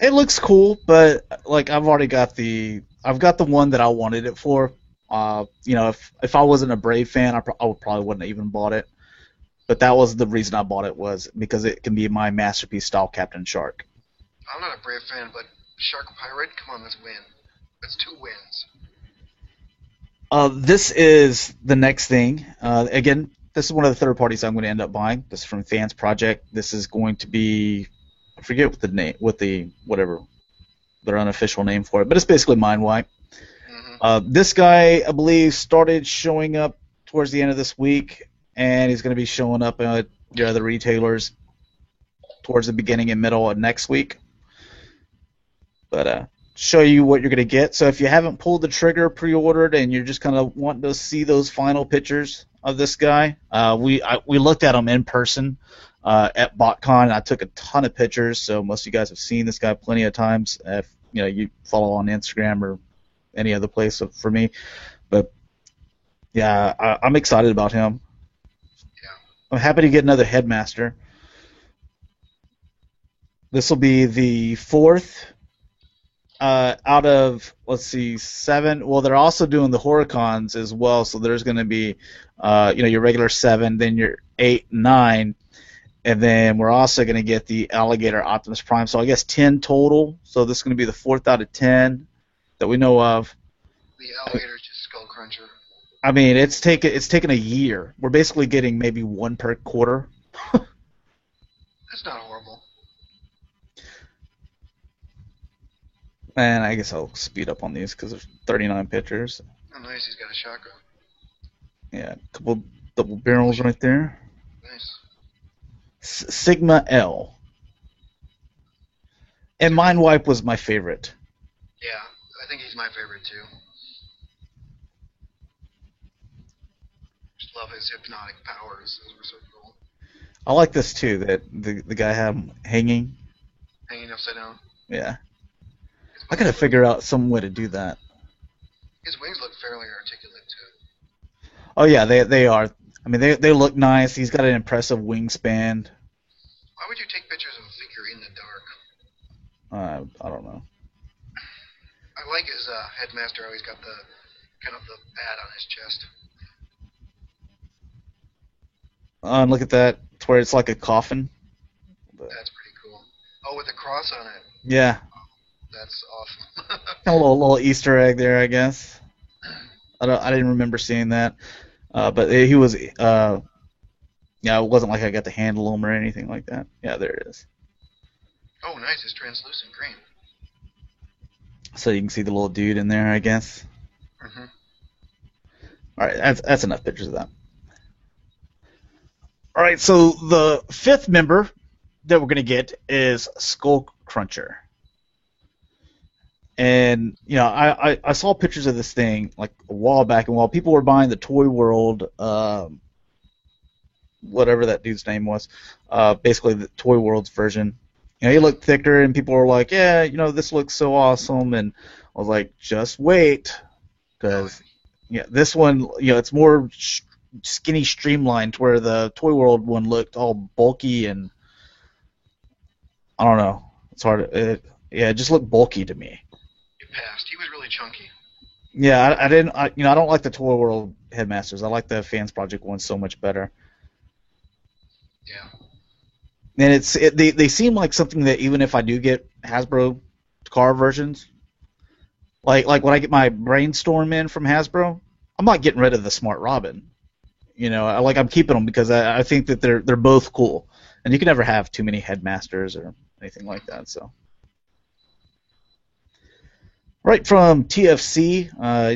It looks cool, but I've already got the one that I wanted it for. If I wasn't a Brave fan, I probably wouldn't have even bought it. But that was the reason I bought it, was because it can be my masterpiece style Captain Shark. I'm not a Brave fan, but Shark Pirate, come on, let's win. That's 2 wins. This is the next thing. Again, this is one of the third parties I'm going to end up buying. This is from Fans Project. This is going to be, I forget what the name, whatever their unofficial name for it, but it's basically Mindwipe. This guy, I believe, started showing up towards the end of this week, and he's going to be showing up at your other retailers towards the beginning and middle of next week. But show you what you're going to get. So if you haven't pulled the trigger pre-ordered and you're just kind of wanting to see those final pictures of this guy, we looked at him in person at BotCon, and I took a ton of pictures. So most of you guys have seen this guy plenty of times. If you follow on Instagram or any other place for me, but yeah, I'm excited about him. Yeah. I'm happy to get another Headmaster. This will be the 4th out of, let's see, 7. Well, they're also doing the Horicons as well, so there's going to be your regular 7, then your 8, 9, and then we're also going to get the Alligator Optimus Prime. So I guess 10 total. So this is going to be the 4th out of 10 that we know of. The Alligator's just Skull Cruncher. I mean, it's taken a year. We're basically getting maybe 1 per quarter. That's not horrible. And I guess I'll speed up on these because there's 39 pictures. Oh, nice. He's got a shotgun. Yeah, a couple double barrels right there. Nice. Sigma L. And Mindwipe was my favorite. Yeah, I think he's my favorite too. Just love his hypnotic powers. Those were so cool. I like this too, that the guy had him hanging. Hanging upside down. Yeah. I gotta figure out some way to do that. His wings look fairly articulate too. Oh yeah, they are. I mean, they look nice. He's got an impressive wingspan. Why would you take pictures of a figure in the dark? I don't know. I like his Headmaster. Always got the kind of the bat on his chest. And look at that. It's where it's like a coffin. That's pretty cool. Oh, with the cross on it. Yeah. That's awesome. A little Easter egg there, I guess. I didn't remember seeing that, but he was. Yeah, it wasn't like I got to handle him or anything like that. Yeah, there it is. Oh, nice! It's translucent green. So you can see the little dude in there, I guess. Mhm. All right, that's enough pictures of that. All right, so the 5th member that we're gonna get is Skull Cruncher. And I saw pictures of this thing like a while back, and while people were buying the Toy World, whatever that dude's name was, basically the Toy World's version, he looked thicker, and people were like, "Yeah, this looks so awesome," and I was like, "Just wait, because this one, it's more skinny, streamlined, where the Toy World one looked all bulky and I don't know. It's hard. It just looked bulky to me. Passed. He was really chunky. Yeah, I didn't. I don't like the Toy World Headmasters. I like the Fans Project one so much better. Yeah. And they seem like something that even if I do get Hasbro car versions, like when I get my Brainstorm in from Hasbro, I'm not getting rid of the Smart Robin. I'm keeping them because I think that they're both cool, and you can never have too many Headmasters or anything like that. So. Right from TFC,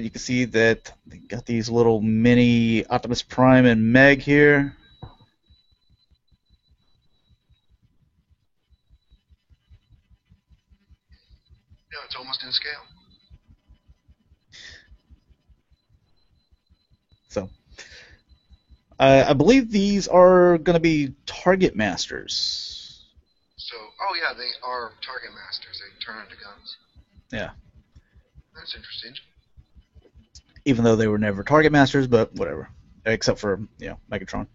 you can see that they got these little mini Optimus Prime and Meg here. Yeah, it's almost in scale. So, I believe these are going to be Target Masters. So, oh yeah, they are Target Masters. They turn into guns. Yeah. That's interesting. Even though they were never Target Masters, but whatever. Except for, Megatron.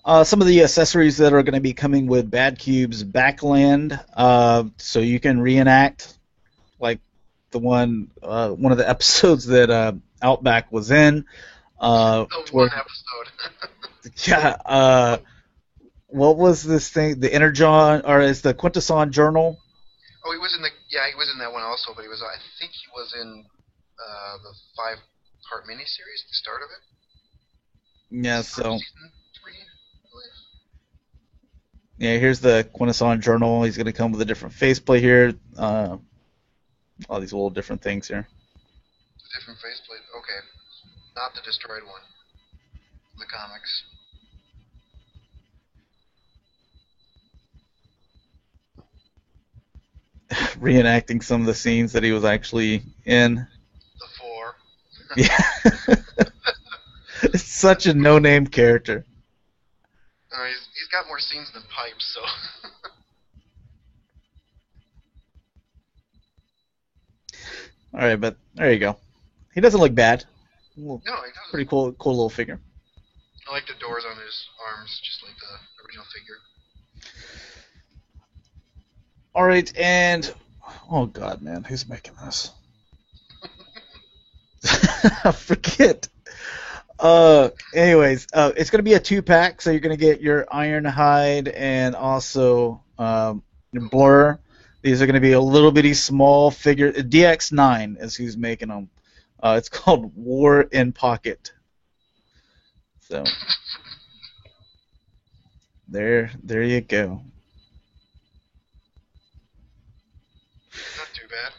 Yeah. Some of the accessories that are going to be coming with Bad Cube's Backland, so you can reenact, like the one of the episodes that Outback was in. The where one episode. yeah, what was this thing? The Energon, or is the Quintesson Journal? Oh, he was in that one also, but I think he was in the 5-part miniseries, the start of it. Yeah, Start of so season 3, I believe. yeah, here's the Quintesson Journal. He's gonna come with a different faceplate here. All these little different things here. The different faceplate. Okay, not the destroyed one. The comics. Reenacting some of the scenes that he was actually in. The 4. Yeah, it's such a no-name character. He's got more scenes than Pipes, so. All right, but there you go. He doesn't look bad. No, he doesn't. Pretty cool little figure. I like the doors on his arms, just like the original figure. All right, and oh god, man, who's making this? I forget. Anyways, it's gonna be a 2-pack, so you're gonna get your Ironhide and also your Blur. These are gonna be a little bitty small figure. DX9 is who's making them. It's called War in Pocket. So there you go. Not too bad.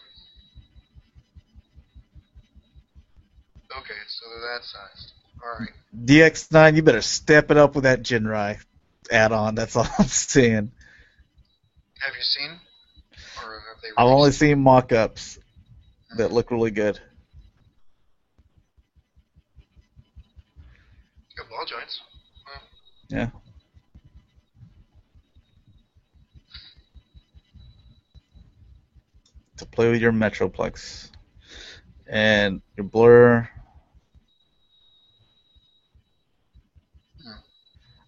Okay, so they're that sized. Alright. DX9, you better step it up with that Jinrai add-on. That's all I'm saying. Have you seen? Or have they I've only released? seen mock-ups that look really good. Got ball joints. Huh. Yeah. To play with your Metroplex. And your Blur.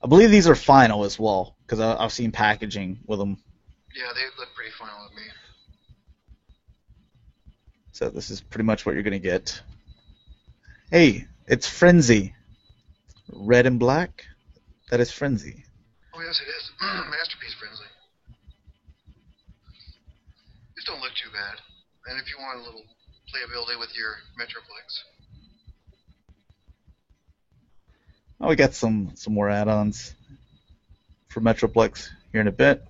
I believe these are final as well, because I've seen packaging with them. Yeah, they look pretty final with me. So this is pretty much what you're going to get. Hey, it's Frenzy. Red and black? That is Frenzy. Oh, yes, it is. Masterpiece Frenzy. These don't look too bad. And if you want a little playability with your Metroplex. Oh, we got some more add-ons for Metroplex here in a bit.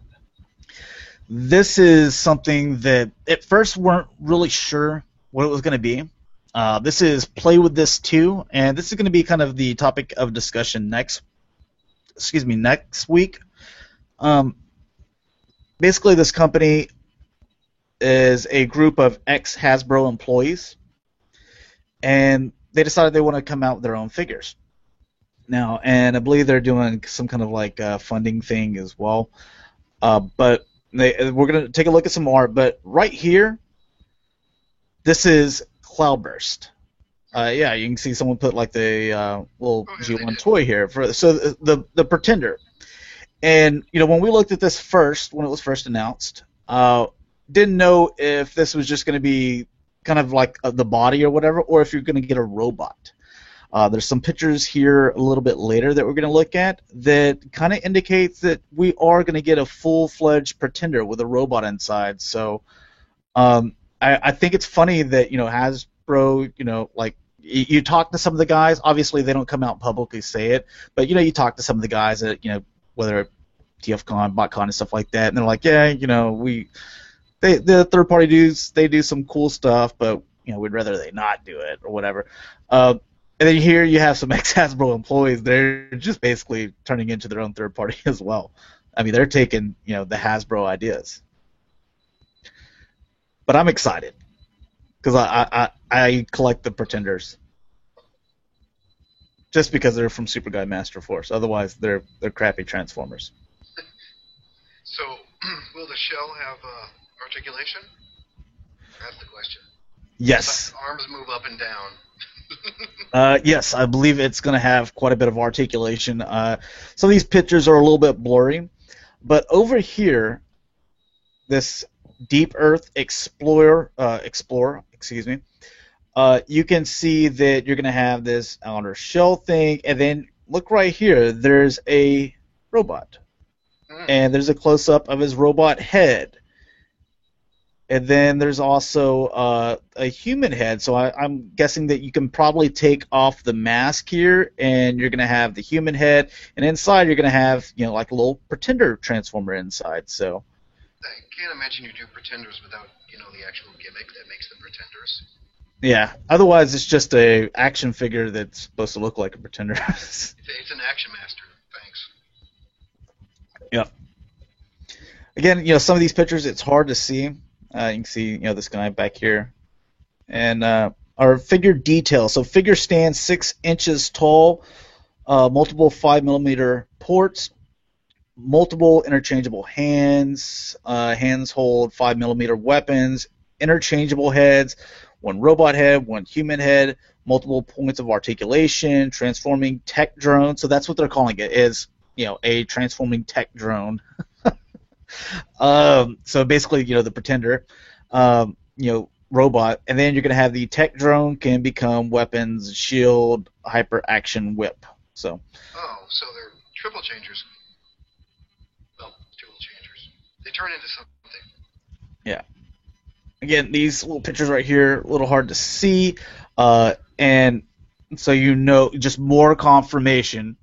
This is something that at first weren't really sure what it was going to be. This is Play With This Too, and this is going to be kind of the topic of discussion next week. Basically, this company is a group of ex-Hasbro employees, and they decided they want to come out with their own figures now, and I believe they're doing some kind of like funding thing as well. But we're going to take a look at some art. But right here, this is Cloudburst. Yeah, you can see someone put like the little G1 toy here so the Pretender. And you know, when we looked at this when it was first announced, didn't know if this was just going to be kind of like the body or whatever, or if you're going to get a robot. There's some pictures here a little bit later that we're going to look at that kind of indicates that we are going to get a full-fledged Pretender with a robot inside. So I think it's funny that, you know, Hasbro, you know, like you talk to some of the guys. Obviously, they don't come out and publicly say it, but you know, you talk to some of the guys that, you know, whether TFCon, BotCon, and stuff like that, and they're like, yeah, you know, the third-party dudes, they do some cool stuff, but you know, we'd rather they not do it or whatever. And then here you have some ex-Hasbro employees. They're just basically turning into their own third party as well. I mean, they're taking, you know, the Hasbro ideas. But I'm excited because I collect the Pretenders just because they're from Super Guy Master Force. Otherwise, they're crappy Transformers. So, will the shell have articulation? That's the question. Yes. Arms move up and down. Yes, I believe it's going to have quite a bit of articulation. Some of these pictures are a little bit blurry, but over here, this Deep Earth Explorer, you can see that you're going to have this outer shell thing, and then look right here. There's a robot, Mm. and there's a close up of his robot head. And then there's also a human head. So I'm guessing that you can probably take off the mask here, and you're going to have the human head, and inside you're going to have, like a little Pretender transformer inside. So I can't imagine you do Pretenders without, the actual gimmick that makes them Pretenders. yeah. Otherwise, it's just a action figure that's supposed to look like a Pretender. It's an Action Master. Thanks. Yep. Again, some of these pictures it's hard to see. You can see, this guy back here, and our figure detail. So figure stands 6 inches tall, multiple 5mm ports, multiple interchangeable hands. Hands hold 5mm weapons, interchangeable heads, one robot head, one human head, multiple points of articulation, transforming tech drone. So that's what they're calling it, is a transforming tech drone. So basically, the Pretender, robot, and then you're going to have the tech drone can become weapons, shield, hyper action whip. So. Oh, so they're triple changers. Well, dual changers. They turn into something. Yeah. Again, these little pictures right here, a little hard to see, and so just more confirmation.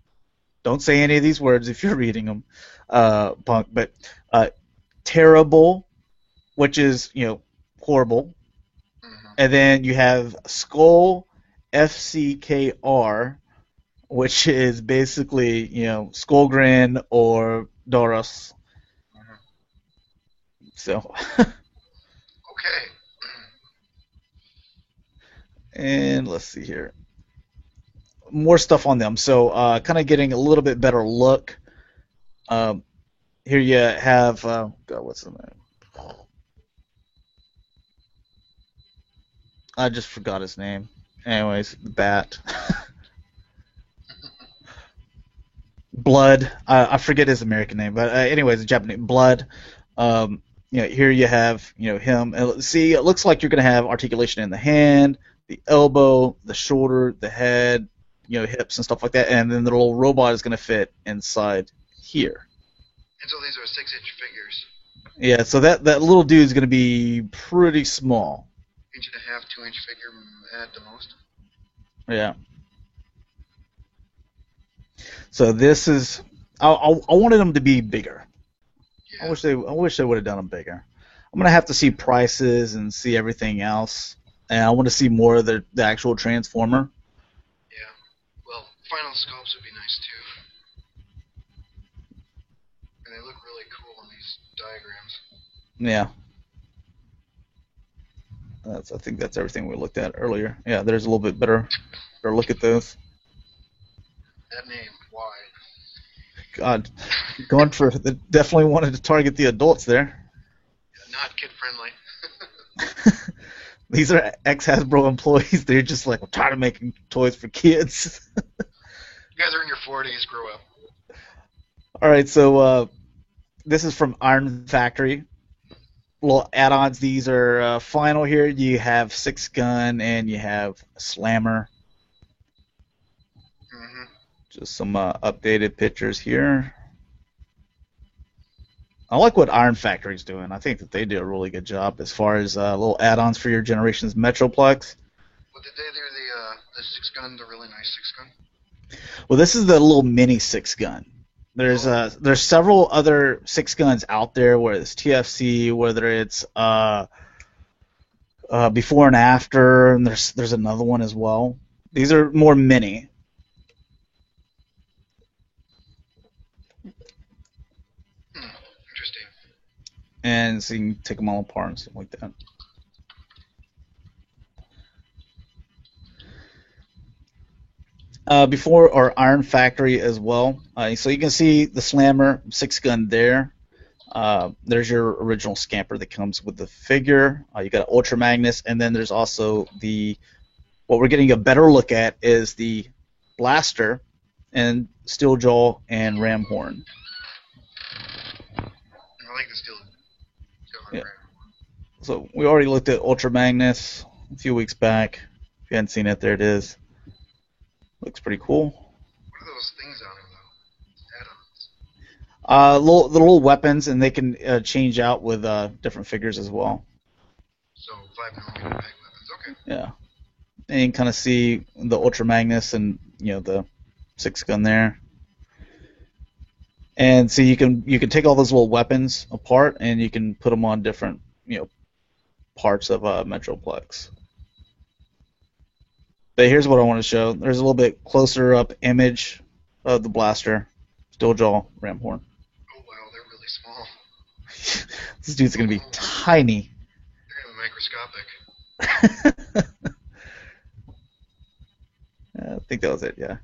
Don't say any of these words if you're reading them, Punk. But terrible, which is horrible, and then you have Skull FCKR, which is basically Skullgrin or Doros. So. Okay. And let's see here. More stuff on them. So kind of getting a little bit better look. Here you have, God, what's the name? I just forgot his name. Anyways, the bat. Blood. I forget his American name, but anyways, the Japanese Blood. Here you have him. And see, it looks like you're going to have articulation in the hand, the elbow, the shoulder, the head, hips and stuff like that, and then the little robot is going to fit inside here. And so these are 6-inch figures. Yeah, so that little dude is going to be pretty small. 1.5, 2-inch figure at the most. Yeah. So this is, I wanted them to be bigger. Yeah. I wish they would have done them bigger. I'm gonna have to see prices and see everything else, and I want to see more of the actual Transformer. Yeah. Well, final sculpts would be nice too, and they look really cool in these diagrams. Yeah. I think that's everything we looked at earlier. Yeah, there's a little bit better look at those. That name, why? God, definitely wanted to target the adults there. Not kid friendly. These are ex-Hasbro employees. They're just like, I'm tired of making toys for kids. You guys are in your 40s, grow up. All right, so this is from Iron Factory. Little add-ons. These are final here. You have 6-gun and you have Slammer. Mm-hmm. Just some updated pictures here. I like what Iron Factory's doing. I think that they do a really good job as far as little add-ons for your Generations Metroplex. What did they do? The 6-gun, the really nice 6-gun? Well, this is the little mini 6-gun. There's several other 6-guns out there, whether it's TFC, whether it's before and after, and there's another one as well. These are more mini. Interesting. And so you can take them all apart and stuff like that. Before our Iron Factory as well. So you can see the Slammer 6-gun there. There's your original Scamper that comes with the figure. You got Ultra Magnus, and then there's also what we're getting a better look at is the Blaster and Steeljaw and Ramhorn. I like the Steeljaw and Yeah. Ramhorn. So we already looked at Ultra Magnus a few weeks back. If you hadn't seen it, there it is. Looks pretty cool. What are those things on him though? Add-ons. The little weapons, and they can change out with different figures as well. So 5mm peg weapons. Okay. Yeah, and you can kind of see the Ultra Magnus and the 6-gun there. And so you can take all those little weapons apart, and you can put them on different parts of Metroplex. But here's what I want to show. There's a little bit closer up image of the blaster, Steeljaw Ramhorn. Oh wow, they're really small. This dude's gonna be tiny. They're gonna be microscopic. I think that was it. Yeah.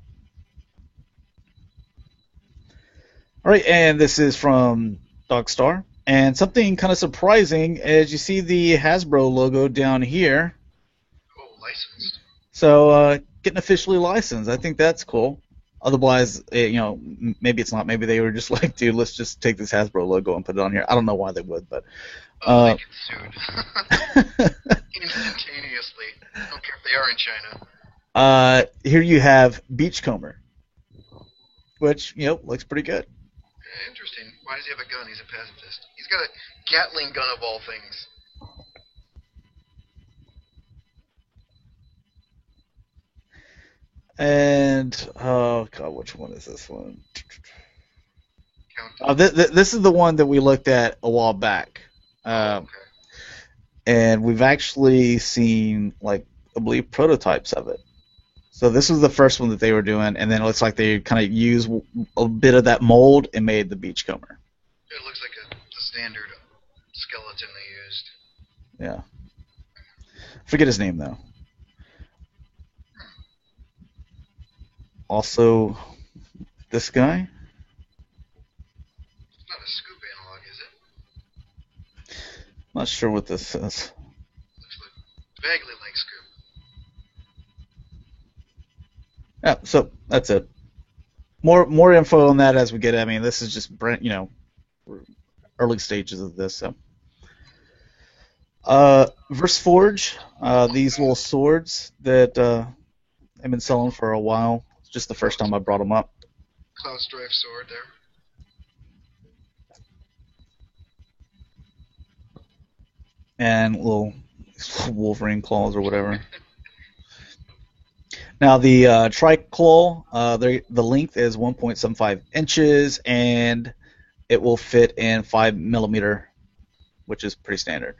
All right, and this is from Dogstar. And something kind of surprising is you see the Hasbro logo down here. Oh, licensed. So getting officially licensed. I think that's cool. Otherwise, maybe it's not. Maybe they were just like, dude, let's just take this Hasbro logo and put it on here. I don't know why they would, but. They get sued. Instantaneously. I don't care if they are in China. Here you have Beachcomber, which, looks pretty good. Interesting. Why does he have a gun? He's a pacifist. He's got a Gatling gun of all things. And oh god, which one is this one? Count. This is the one that we looked at a while back, Okay. and we've actually seen I believe prototypes of it. So this was the first one that they were doing, and then it looks like they kind of used a bit of that mold and made the Beachcomber. It looks like the standard skeleton they used. Yeah. Forget his name though. Also, this guy. It's not a scoop analog, is it? Not sure what this is. Looks vaguely like scoop. Yeah, so that's it. More info on that as we get. I mean, this is just early stages of this. So, VerseForge, these little swords that I've been selling for a while. It's just the first time I brought them up. Cloud Strife sword there. And little Wolverine claws or whatever. Now the Triclaw, the length is 1.75 inches, and it will fit in 5mm, which is pretty standard.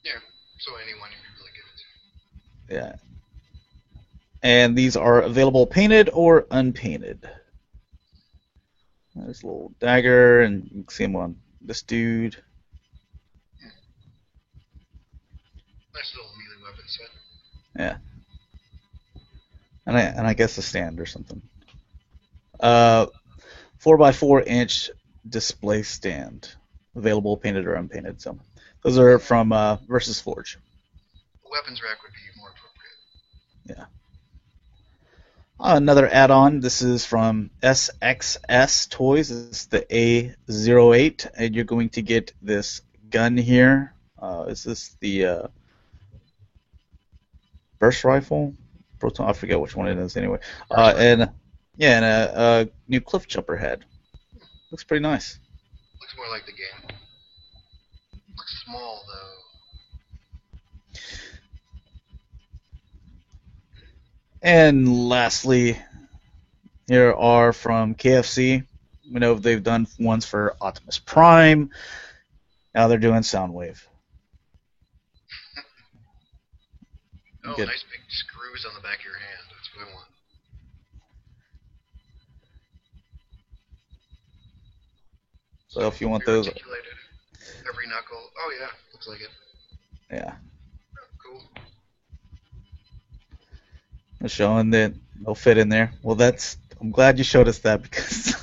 Yeah, so anyone you can really give it to. Yeah. And these are available painted or unpainted. There's a little dagger, and you can see him on this dude. Nice little melee weapon set. Yeah. And I guess a stand or something. 4x4 inch display stand, available painted or unpainted. So those are from VerseForge. A weapons rack would be more appropriate. Yeah. Another add-on. This is from SXS Toys. It's the A08, and you're going to get this gun here. Is this the burst rifle? Proton, I forget which one it is anyway. And a new cliff jumper head. Looks pretty nice. Looks more like the game. Looks small though. And lastly, here are from KFC. We know they've done ones for Optimus Prime. Now they're doing Soundwave. Oh, nice big screws on the back of your hand. That's what I want. So if you want those. Articulated. Every knuckle. Oh yeah, looks like it. Yeah. Oh, cool. They're showing that they'll fit in there. Well, I'm glad you showed us that, because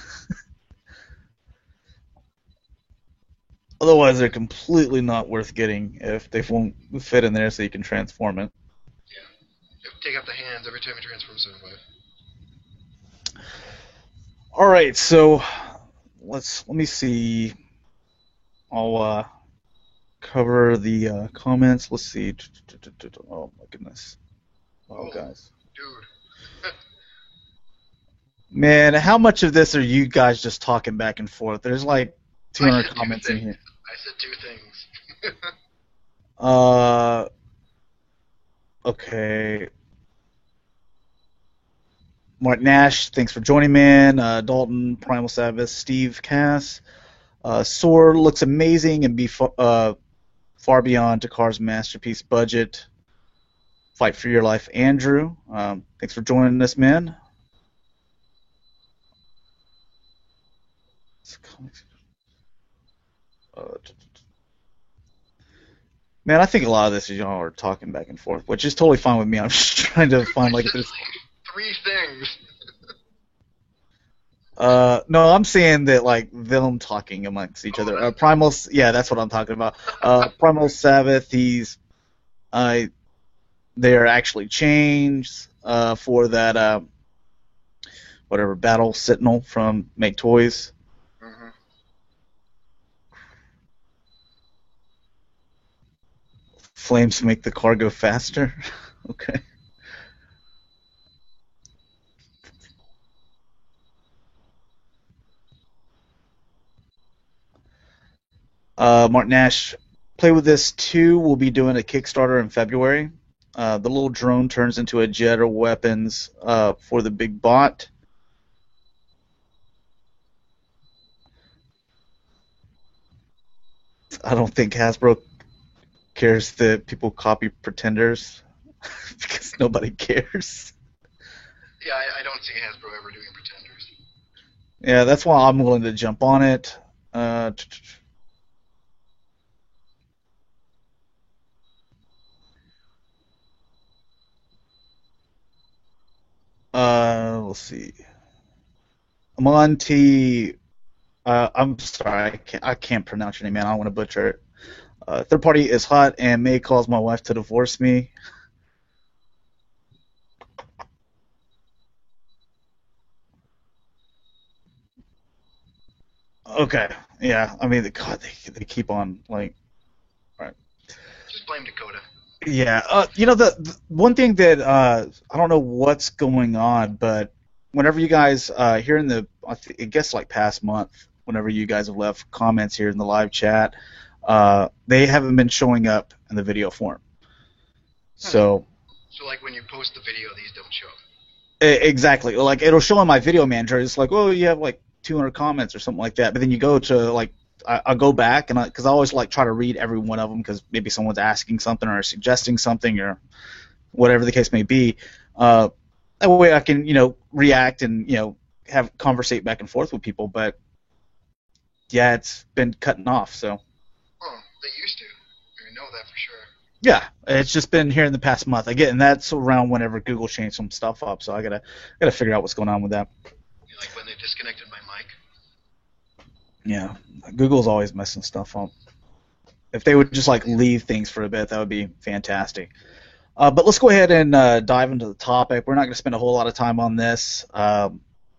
otherwise they're completely not worth getting if they won't fit in there so you can transform it. Take out the hands every time you transform Soundwave. All right, so let me see. I'll cover the comments. Let's see. Oh my goodness. Wow, Oh, guys. dude. Man, how much of this are you guys just talking back and forth? There's like I 200 said two comments in things. here. I said two things. Uh, okay. Mark Nash, thanks for joining, man. Dalton, Primal Savage, Steve Cass. Soar looks amazing and far beyond Takar's masterpiece budget. Fight for your life, Andrew. Thanks for joining us, man. Man, I think a lot of this is y'all are talking back and forth, which is totally fine with me. I'm just trying to find I like if said there's. like three things. No, I'm saying that like them talking amongst each Oh, other. that's Primal, yeah, that's what I'm talking about. Primal Sabbath, uh, they're actually changed for that whatever Battle Sentinel from Make Toys. hmm Flames make the car go faster. Okay. Martin Nash, play with this too. We'll be doing a Kickstarter in February. The little drone turns into a jet of weapons for the big bot. I don't think Hasbro cares that people copy Pretenders because nobody cares. Yeah, I don't see Hasbro ever doing Pretenders. Yeah, that's why I'm willing to jump on it. Uh, let's see. Monty, I'm sorry, I can't pronounce your name, man. I don't want to butcher it. Third party is hot and may cause my wife to divorce me. Okay, yeah. I mean, God, they keep on like, right. Just blame Dakota. Yeah. The one thing that I don't know what's going on, but whenever you guys here in the I guess like past month, whenever you guys have left comments here in the live chat, they haven't been showing up in the video form. Hmm. So So like when you post the video, these don't show. exactly, like it'll show in my video manager. It's like, oh, you have like 200 comments or something like that. But then you go to like I go back and because I always like try to read every one of them because maybe someone's asking something or suggesting something or whatever the case may be. Uh, that way I can, react and, have conversate back and forth with people. But yeah, it's been cutting off. So Oh, they used to. I know that for sure. yeah, it's just been here in the past month. Again, and that's around whenever Google changed some stuff up. So I gotta figure out what's going on with that. Like when they disconnected my mic. Yeah, Google's always messing stuff up. If they would just like leave things for a bit, that would be fantastic. But let's go ahead and dive into the topic. We're not going to spend a whole lot of time on this,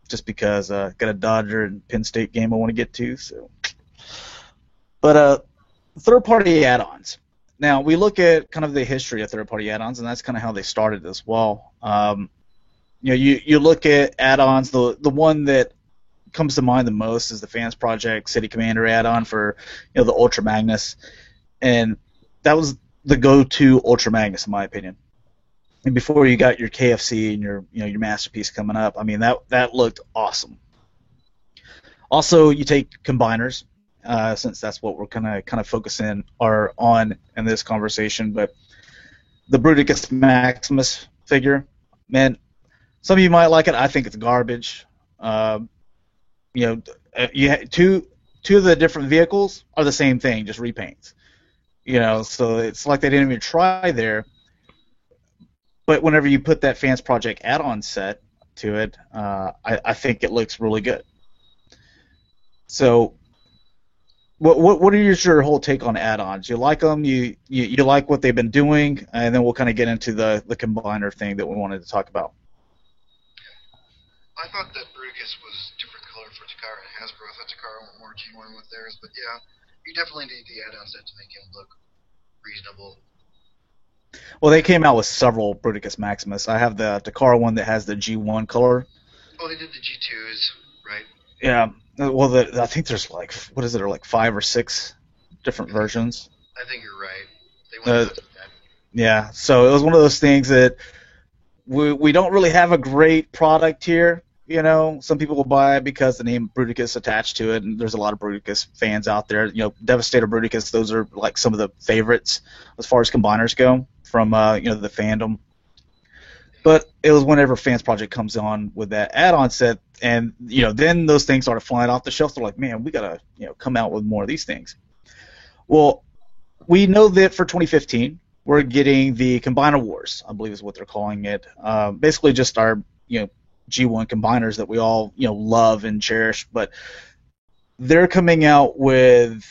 just because got a Dodger and Penn State game I want to get to. So, but third-party add-ons. Now we look at kind of the history of third-party add-ons, and that's kind of how they started as well. You look at add-ons. The one that comes to mind the most is the Fans Project City Commander add-on for the Ultra Magnus, and that was the go-to Ultra Magnus in my opinion. And before you got your KFC and your masterpiece coming up, I mean that looked awesome. Also, you take combiners, since that's what we're kind of focusing are on in this conversation. But the Bruticus Maximus figure, man, some of you might like it. I think it's garbage. Um, two of the different vehicles are the same thing, just repaints. So it's like they didn't even try there. But whenever you put that Fans Project add-on set to it, I think it looks really good. So, what is your whole take on add-ons? You like them? You like what they've been doing? And then we'll kind of get into the combiner thing that we wanted to talk about. I thought that Bruticus was different color for Takara and Hasbro. I thought Takara went more G1 with theirs, but yeah, you definitely need the add-on set to make him look reasonable. Well, they came out with several Bruticus Maximus. I have the Takara one that has the G1 color. Oh, they did the G2s, right? Yeah. Well, I think there's like what is it, or like 5 or 6 different versions. I think you're right. They went Uh, nuts with that. yeah. So it was one of those things that we don't really have a great product here. You know, some people will buy it because the name Bruticus attached to it, and there's a lot of Bruticus fans out there. You know, Devastator Bruticus, those are like some of the favorites as far as combiners go from the fandom. But it was whenever Fans Project comes on with that add-on set, and then those things started flying off the shelf. They're like, man, we gotta come out with more of these things. Well, we know that for 2015 we're getting the Combiner Wars, I believe is what they're calling it. Basically, just our G1 combiners that we all love and cherish, but they're coming out with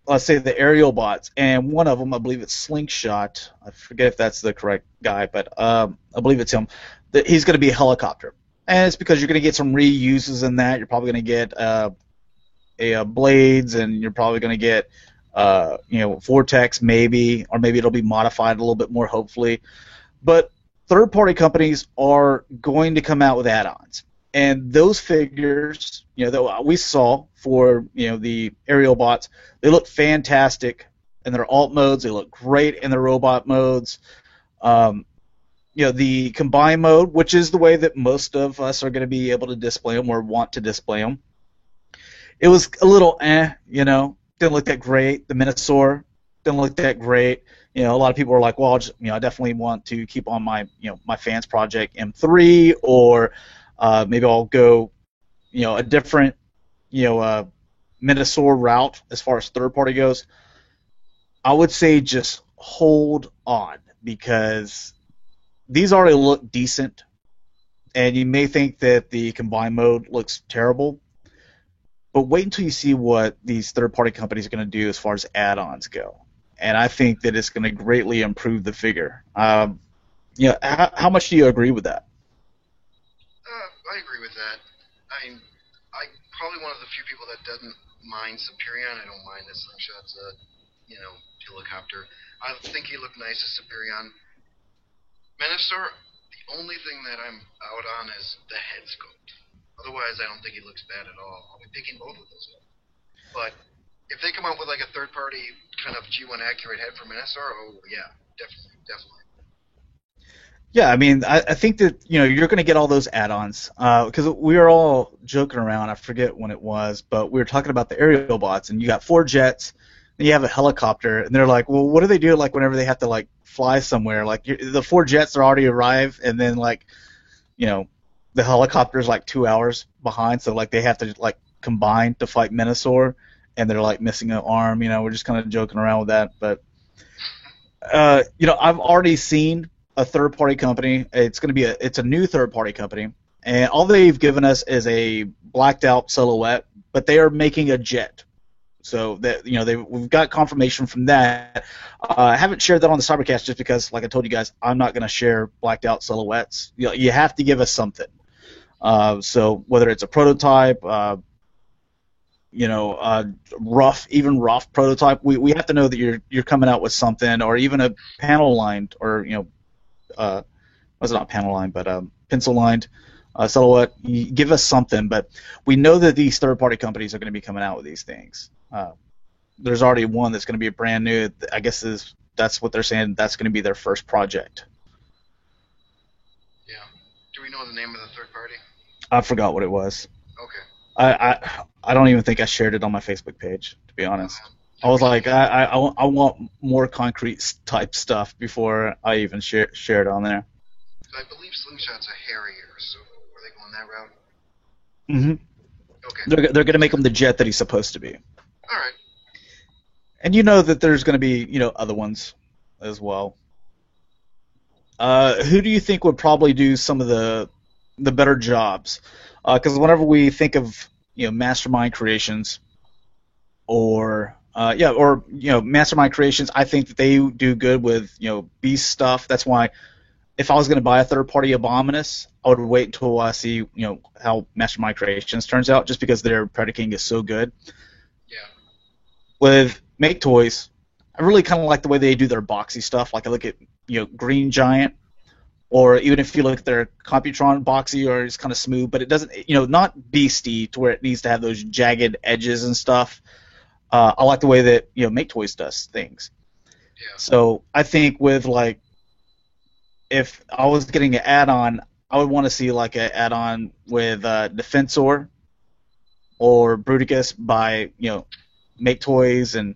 let's say the aerial bots, and one of them, I believe it's Slingshot. I forget if that's the correct guy, but I believe it's him. That he's going to be a helicopter, and it's because you're going to get some reuses in that. You're probably going to get blades, and you're probably going to get Vortex maybe, or maybe it'll be modified a little bit more, hopefully. But third-party companies are going to come out with add-ons, and those figures, that we saw for the aerial bots, they look fantastic in their alt modes. They look great in their robot modes. The combine mode, which is the way that most of us are going to be able to display them or want to display them. It was a little didn't look that great. The Minosaur didn't look that great. A lot of people were like, well, I definitely want to keep on my my Fans Project M3, or maybe I'll go a different Minosaur route as far as third party goes. I would say just hold on, because these already look decent, and you may think that the combined mode looks terrible, but wait until you see what these third party companies are going to do as far as add-ons go. And I think that it's going to greatly improve the figure. How much do you agree with that? I agree with that. I'm probably one of the few people that doesn't mind Superion. I don't mind that Slingshot's a helicopter. I think he looked nice as Superion. Minosaur, the only thing that I'm out on is the head sculpt. Otherwise, I don't think he looks bad at all. I'll be picking both of those up. But if they come up with like a third-party kind of G1 accurate head for Minosaur, oh yeah, definitely. Yeah, I mean, I think that you're going to get all those add-ons, because we were all joking around. I forget when it was, but we were talking about the aerial bots, and you got 4 jets, and you have a helicopter, and they're like, well, what do they do like whenever they have to like fly somewhere? Like the 4 jets are already arrived, and then like the helicopter's like 2 hours behind, so like they have to like combine to fight Minosaur, and they're like missing an arm. We're just kind of joking around with that, but I've already seen a third-party company. It's a new third-party company, and all they've given us is a blacked-out silhouette, but they are making a jet. So that we've got confirmation from that. I haven't shared that on the Cybercast just because, like I told you guys, I'm not going to share blacked-out silhouettes. You have to give us something. So whether it's a prototype, rough prototype, we have to know that you're coming out with something, or even a panel lined, or was it not panel lined, but pencil lined silhouette. You give us something, but we know that these third party companies are going to be coming out with these things. There's already one that's going to be brand new. I guess that's what they're saying. That's going to be their first project. Yeah. Do we know the name of the third party? I forgot what it was. Okay. I don't even think I shared it on my Facebook page, to be honest. I was like, I want more concrete type stuff before I even share it on there. I believe Slingshot's a Harrier, so are they going that route? Mm-hmm. Okay. They're going to make him the jet that he's supposed to be. All right. And you know that there's going to be other ones as well. Who do you think would probably do some of the better jobs? Because whenever we think of Mastermind Creations, or Mastermind Creations, I think that they do good with Beast stuff. That's why if I was going to buy a third-party Abominus, I would wait until I see how Mastermind Creations turns out, just because their Predaking is so good. Yeah. With Make Toys, I really kind of like the way they do their boxy stuff. Like I look at Green Giant, or even if you look at their Computron boxy, or it's kind of smooth, but it doesn't not beastie to where it needs to have those jagged edges and stuff. I like the way that Make Toys does things. Yeah. So I think with like, if I was getting an add-on, I would want to see like an add-on with Defensor or Bruticus by Make Toys, and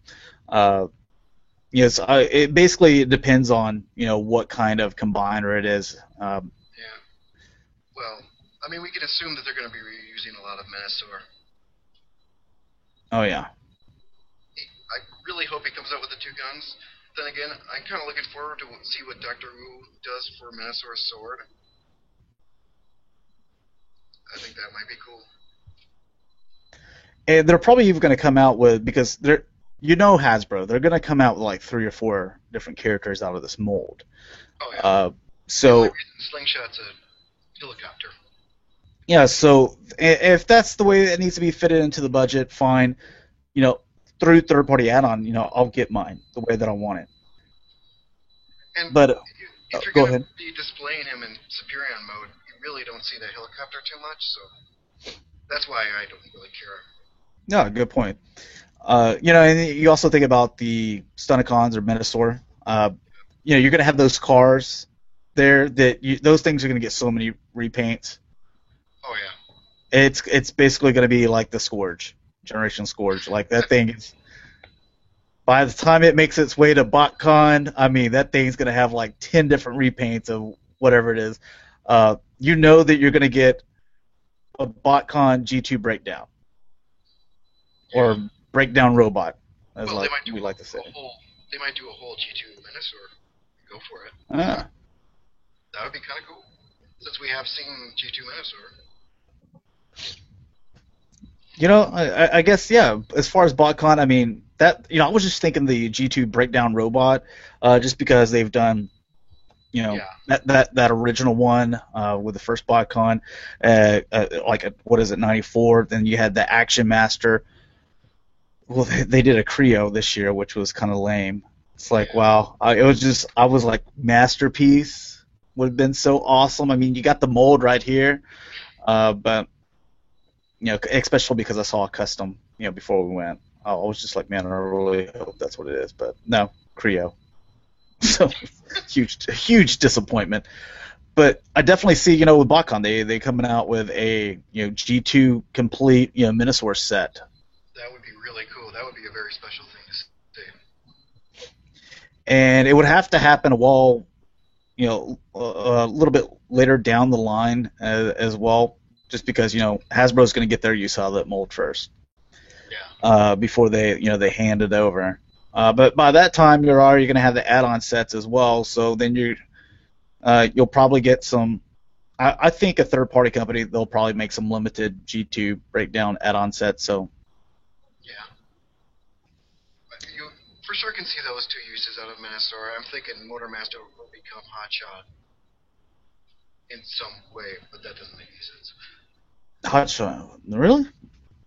it basically depends on what kind of combiner it is. Yeah. Well, I mean, we can assume that they're going to be reusing a lot of Menasor. Oh yeah. I really hope he comes out with the two guns. Then again, I'm kind of looking forward to see what Dr. Wu does for Menasor's sword. I think that might be cool. And they're probably even going to come out with, because they're Hasbro, they're going to come out with like 3 or 4 different characters out of this mold. Oh yeah. So Slingshot's a helicopter. Yeah, so if that's the way it needs to be fitted into the budget, fine. Through third-party add-on, I'll get mine the way that I want it. And but if you're go going ahead. to be displaying him in Superion mode, you really don't see that helicopter too much, so that's why I don't really care. No, good point. And you also think about the Stunticons or Menasor. You're going to have those cars there that those things are going to get so many repaints. Oh yeah. It's basically going to be like the Scourge, Generation Scourge. Like that thing is. By the time it makes its way to BotCon, I mean that thing's going to have like 10 different repaints of whatever it is. That you're going to get a BotCon G2 breakdown. Yeah. Or breakdown robot, as well, like we like to say. They might do a whole G2 Menasor. Go for it. Ah. That would be kind of cool, since we have seen G2 Menasor. I guess, yeah, as far as BotCon, I mean, that, I was just thinking the G2 breakdown robot, just because they've done, that original one with the first BotCon, what is it, 94, then you had the Action Master. Well, they did a Creo this year, which was kind of lame. It's like, wow. I was like, Masterpiece would have been so awesome. I mean, you got the mold right here, but, especially because I saw a custom, before we went. I was just like, man, I really hope that's what it is. But no, Creo. So, huge disappointment. But I definitely see, with BotCon, they coming out with a, G2 complete, Menasor set. That would be really cool. That would be a very special thing to see. And it would have to happen a while, a little bit later down the line as well, just because, Hasbro's going to get their use out of that mold first. Yeah. Before they hand it over. But by that time, you're already going to have the add-on sets as well, so then you'll probably get some. I think a third-party company, they'll probably make some limited G2 breakdown add-on sets, so. Yeah. You for sure can see those two uses out of Menasor. I'm thinking Motormaster will become Hotshot in some way, but that doesn't make any sense. Hotshot? Really?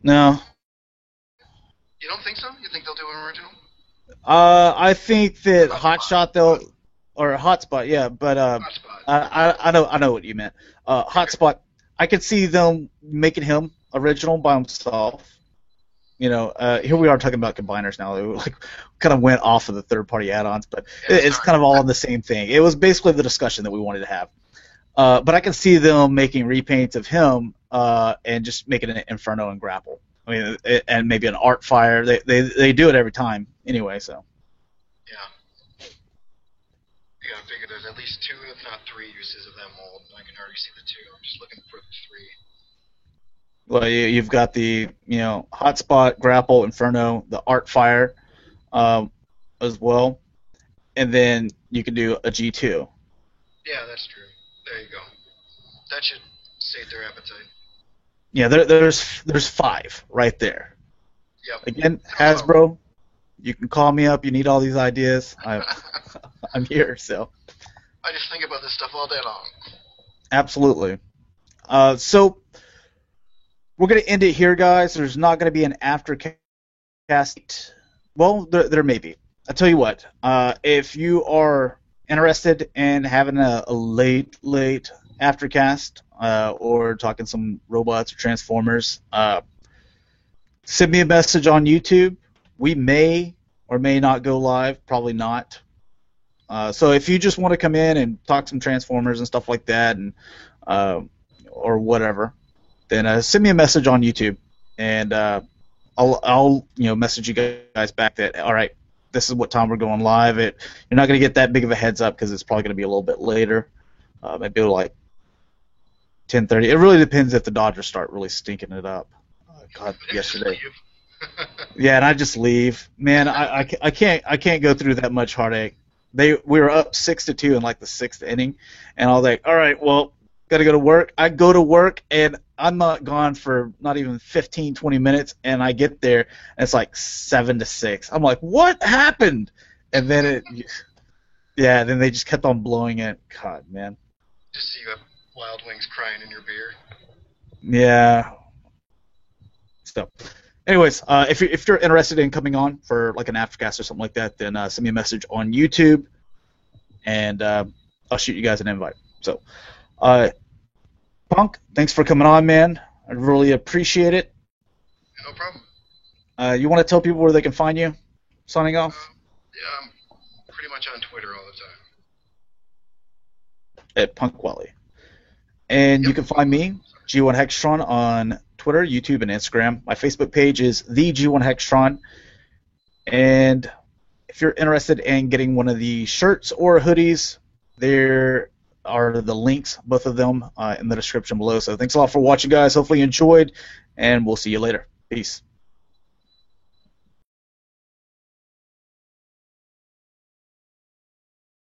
No. You don't think so? You think they'll do an original? I think that Hotspot. Hotspot, yeah, but Hotspot. I know what you meant. Hotspot, I could see them making him original by himself. Here we are talking about combiners now. It like kind of went off of the third-party add-ons, but it's kind of all in the same thing. It was basically the discussion that we wanted to have. But I can see them making repaints of him and just making an Inferno and Grapple. I mean, and maybe an Art Fire. They do it every time anyway, so. Yeah. You gotta figure there's at least 2, if not 3 uses of that mold. I can already see the 2. I'm just looking for the 3. Well, you've got the Hotspot, Grapple, Inferno, the Art Fire, as well, and then you can do a G2. Yeah, that's true. There you go. That should sate their appetite. Yeah, there's 5 right there. Yep. Again, Hasbro, you can call me up. You need all these ideas. I'm here. So. I just think about this stuff all day long. Absolutely. So we're gonna end it here, guys. There's not gonna be an aftercast. Well, there may be. I tell you what, if you are interested in having a late aftercast or talking some robots or transformers, send me a message on YouTube. We may or may not go live, probably not. So if you just want to come in and talk some transformers and stuff like that, and or whatever, then send me a message on YouTube, and I'll message you guys back that all right, this is what time we're going live. You're not going to get that big of a heads up because it's probably going to be a little bit later, maybe like 10:30. It really depends if the Dodgers start really stinking it up. God, yesterday. Yeah, and I just leave. Man, I can't go through that much heartache. We were up 6-2 in like the sixth inning, and I was like, all right, well, gotta go to work. I go to work, and I'm not gone for not even 15, 20 minutes, and I get there, and it's like 7-6. I'm like, what happened? And then then they just kept on blowing it. God, man. Just see you have Wild Wings crying in your beer. Yeah. So, anyways, if you're interested in coming on for like an aftercast or something like that, then send me a message on YouTube, and I'll shoot you guys an invite. So, Punk, thanks for coming on, man. I really appreciate it. No problem. You want to tell people where they can find you? Signing off. Yeah, I'm pretty much on Twitter all the time. At Punk Wally. And you can find me, G1 Hextron, on Twitter, YouTube, and Instagram. My Facebook page is the G1 Hextron. And if you're interested in getting one of the shirts or hoodies, there are the links, both of them, in the description below. So thanks a lot for watching, guys. Hopefully you enjoyed, and we'll see you later. Peace.